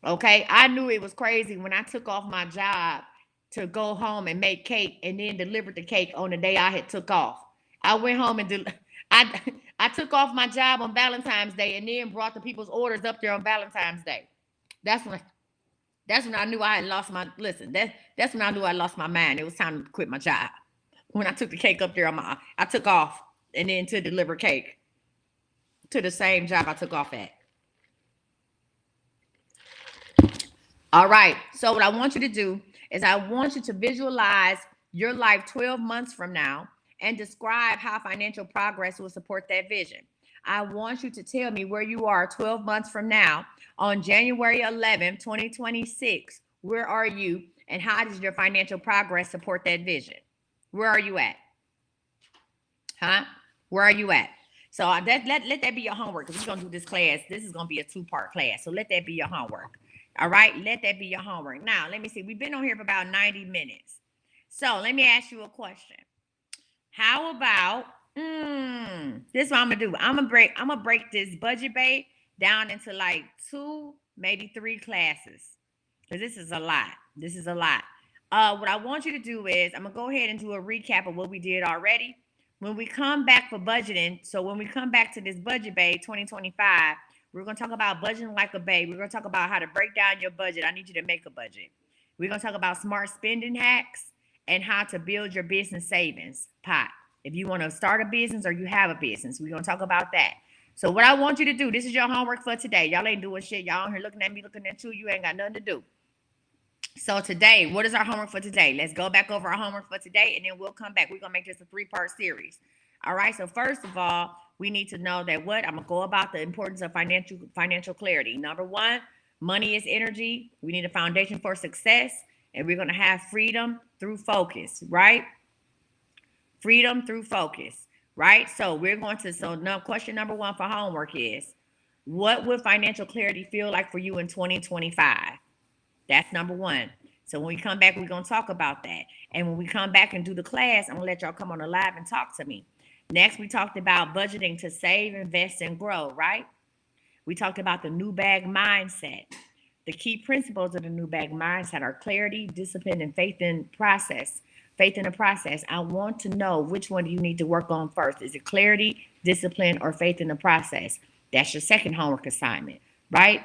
Okay? I knew it was crazy when I took off my job to go home and make cake and then delivered the cake on the day I had took off. I went home and I took off my job on Valentine's Day and then brought the people's orders up there on Valentine's Day. That's when I knew I had lost my that's when I knew I lost my mind. It was time to quit my job. When I took the cake up there, I took off and then to deliver cake to the same job I took off at. All right. So what I want you to do is I want you to visualize your life 12 months from now and describe how financial progress will support that vision. I want you to tell me where you are 12 months from now on January 11, 2026. Where are you and how does your financial progress support that vision? Where are you at? Huh? Where are you at? So let that be your homework because we're going to do this class. This is going to be a 2-part class. So let that be your homework. All right? Let that be your homework. Now, let me see. We've been on here for about 90 minutes. So let me ask you a question. How about this is what I'm gonna do. I'm gonna break this budget bait down into like 2, maybe 3 classes. Because this is a lot. What I want you to do is I'm gonna go ahead and do a recap of what we did already. When we come back for budgeting, so when we come back to this budget bait 2025, we're gonna talk about budgeting like a babe. We're gonna talk about how to break down your budget. I need you to make a budget. We're gonna talk about smart spending hacks and how to build your business savings pot. If you want to start a business or you have a business, we're going to talk about that. So what I want you to do, this is your homework for today. Y'all ain't doing shit. Y'all on here looking at me, looking at you. You ain't got nothing to do. So today, what is our homework for today? Let's go back over our homework for today, and then we'll come back. We're going to make this a 3-part series. All right. So first of all, we need to know that I'm going to go about the importance of financial clarity. Number 1, money is energy. We need a foundation for success, and we're going to have freedom through focus, right? Freedom through focus, right? So question number 1 for homework is, what would financial clarity feel like for you in 2025? That's number 1. So when we come back, we're going to talk about that. And when we come back and do the class, I'm going to let y'all come on the live and talk to me. Next, we talked about budgeting to save, invest, and grow, right? We talked about the new bag mindset. The key principles of the new bag mindset are clarity, discipline, and faith in the process. I want to know which one do you need to work on first. Is it clarity, discipline, or faith in the process? That's your second homework assignment, right?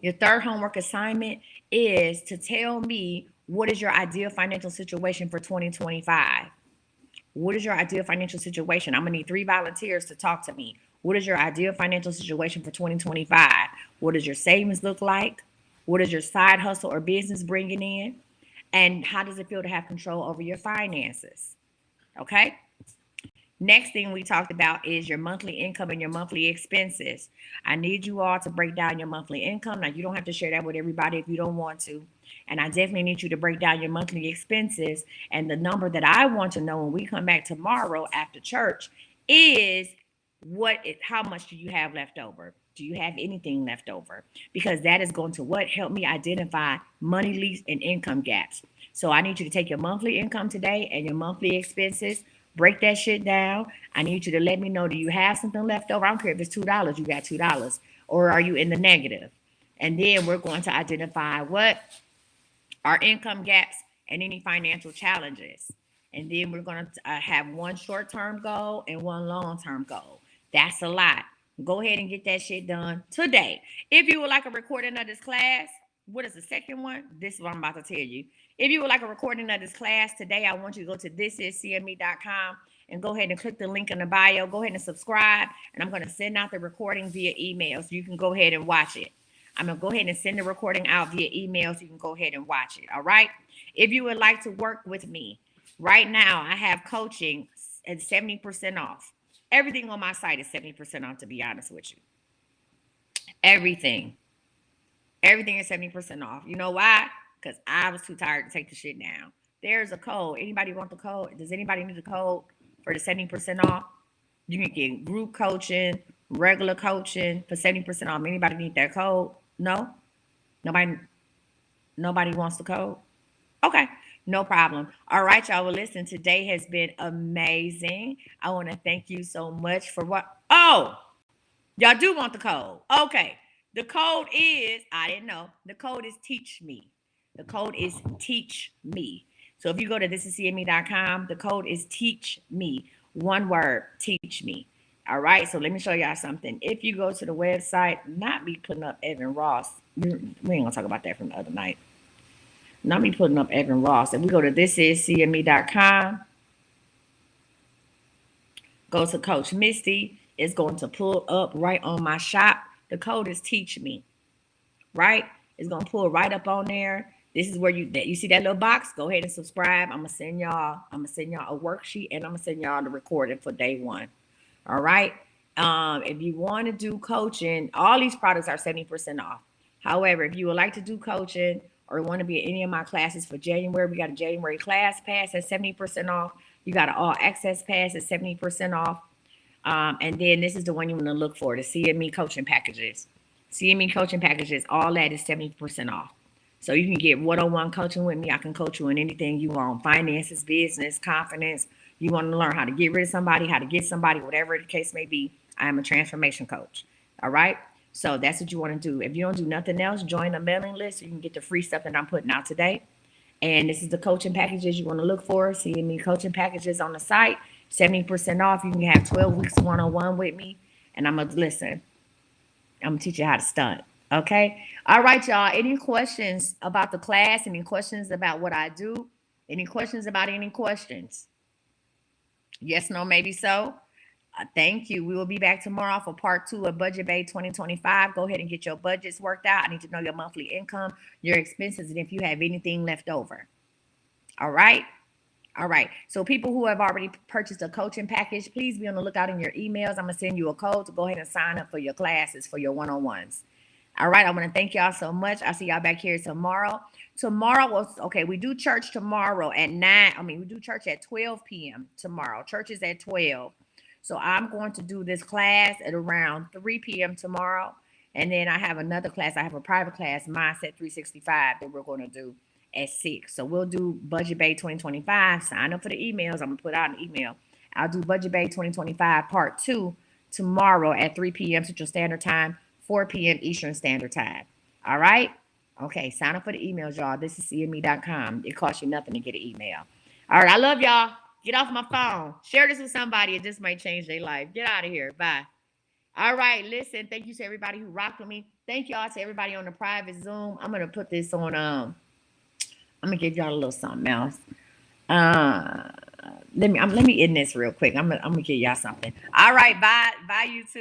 Your third homework assignment is to tell me what is your ideal financial situation for 2025. What is your ideal financial situation? I'm going to need 3 volunteers to talk to me. What is your ideal financial situation for 2025? What does your savings look like? What is your side hustle or business bringing in? And how does it feel to have control over your finances? Okay? Next thing we talked about is your monthly income and your monthly expenses. I need you all to break down your monthly income. Now, you don't have to share that with everybody if you don't want to. And I definitely need you to break down your monthly expenses. And the number that I want to know when we come back tomorrow after church is how much do you have left over? Do you have anything left over? Because that is going to help me identify money leaks and income gaps. So I need you to take your monthly income today and your monthly expenses, break that shit down. I need you to let me know, do you have something left over? I don't care if it's $2, you got $2. Or are you in the negative? And then we're going to identify what our income gaps and any financial challenges. And then we're going to have one short-term goal and one long-term goal. That's a lot. Go ahead and get that shit done today. If you would like a recording of this class, what is the second one? This is what I'm about to tell you. If you would like a recording of this class today, I want you to go to thisiscme.com and go ahead and click the link in the bio. Go ahead and subscribe, and I'm going to send out the recording via email so you can go ahead and watch it. I'm going to go ahead and send the recording out via email so you can go ahead and watch it, all right? If you would like to work with me, right now I have coaching at 70% off. Everything on my site is 70% off, to be honest with you. Everything. Everything is 70% off. You know why? Because I was too tired to take the shit down. There's a code. Anybody want the code? Does anybody need the code for the 70% off? You can get group coaching, regular coaching for 70% off. Anybody need that code? No? Nobody wants the code? Okay. No problem. All right, y'all. Well, listen, today has been amazing. I want to thank you so much for what? Oh, y'all do want the code. Okay. The code is, I didn't know. The code is Teach Me. The code is Teach Me. So if you go to thisiscme.com, the code is Teach Me. One word, Teach Me. All right. So let me show y'all something. If you go to the website, not me putting up Evan Ross. We ain't going to talk about that from the other night. Not me putting up Evan Ross. If we go to thisiscme.com, go to Coach Misty, it's going to pull up right on my shop. The code is Teach Me, right? It's going to pull right up on there. This is where you see that little box. Go ahead and subscribe. I'm going to send y'all a worksheet, and I'm going to send y'all the recording for day one. All right. If you want to do coaching, all these products are 70% off. However, if you would like to do coaching or want to be in any of my classes for January, we got a January class pass at 70% off. You got an all access pass at 70% off. And then this is the one you want to look for, the CME coaching packages. CME coaching packages, all that is 70% off. So you can get one-on-one coaching with me. I can coach you in anything you want: finances, business, confidence. You want to learn how to get rid of somebody, how to get somebody, whatever the case may be. I am a transformation coach. All right. So that's what you want to do. If you don't do nothing else, join the mailing list so you can get the free stuff that I'm putting out today. And this is the coaching packages you want to look for. CME coaching packages on the site, 70% off. You can have 12 weeks one-on-one with me. And I'm going to listen. I'm going to teach you how to stunt. Okay. All right, y'all. Any questions about the class? Any questions about what I do? Any questions about any questions? Yes, no, maybe so. Thank you. We will be back tomorrow for part 2 of Budget Bay 2025. Go ahead and get your budgets worked out. I need to know your monthly income, your expenses, and if you have anything left over. All right. All right. So people who have already purchased a coaching package, please be on the lookout in your emails. I'm going to send you a code to go ahead and sign up for your classes, for your one-on-ones. All right. I want to thank y'all so much. I'll see y'all back here tomorrow. We do church tomorrow at 9. We do church at 12 p.m. tomorrow. Church is at 12. So I'm going to do this class at around 3 p.m. tomorrow. And then I have another class. I have a private class, Mindset 365, that we're going to do at 6. So we'll do Budget Bay 2025. Sign up for the emails. I'm going to put out an email. I'll do Budget Bay 2025 part 2 tomorrow at 3 p.m. Central Standard Time, 4 p.m. Eastern Standard Time. All right? Okay, sign up for the emails, y'all. This is CME.com. It costs you nothing to get an email. All right, I love y'all. Get off my phone. Share this with somebody. It just might change their life. Get out of here. Bye. All right, listen. Thank you to everybody who rocked with me. Thank y'all to everybody on the private Zoom. I'm going to put this on. I'm going to give y'all a little something else. Let me end this real quick. I'm gonna give y'all something. All right, bye, YouTube.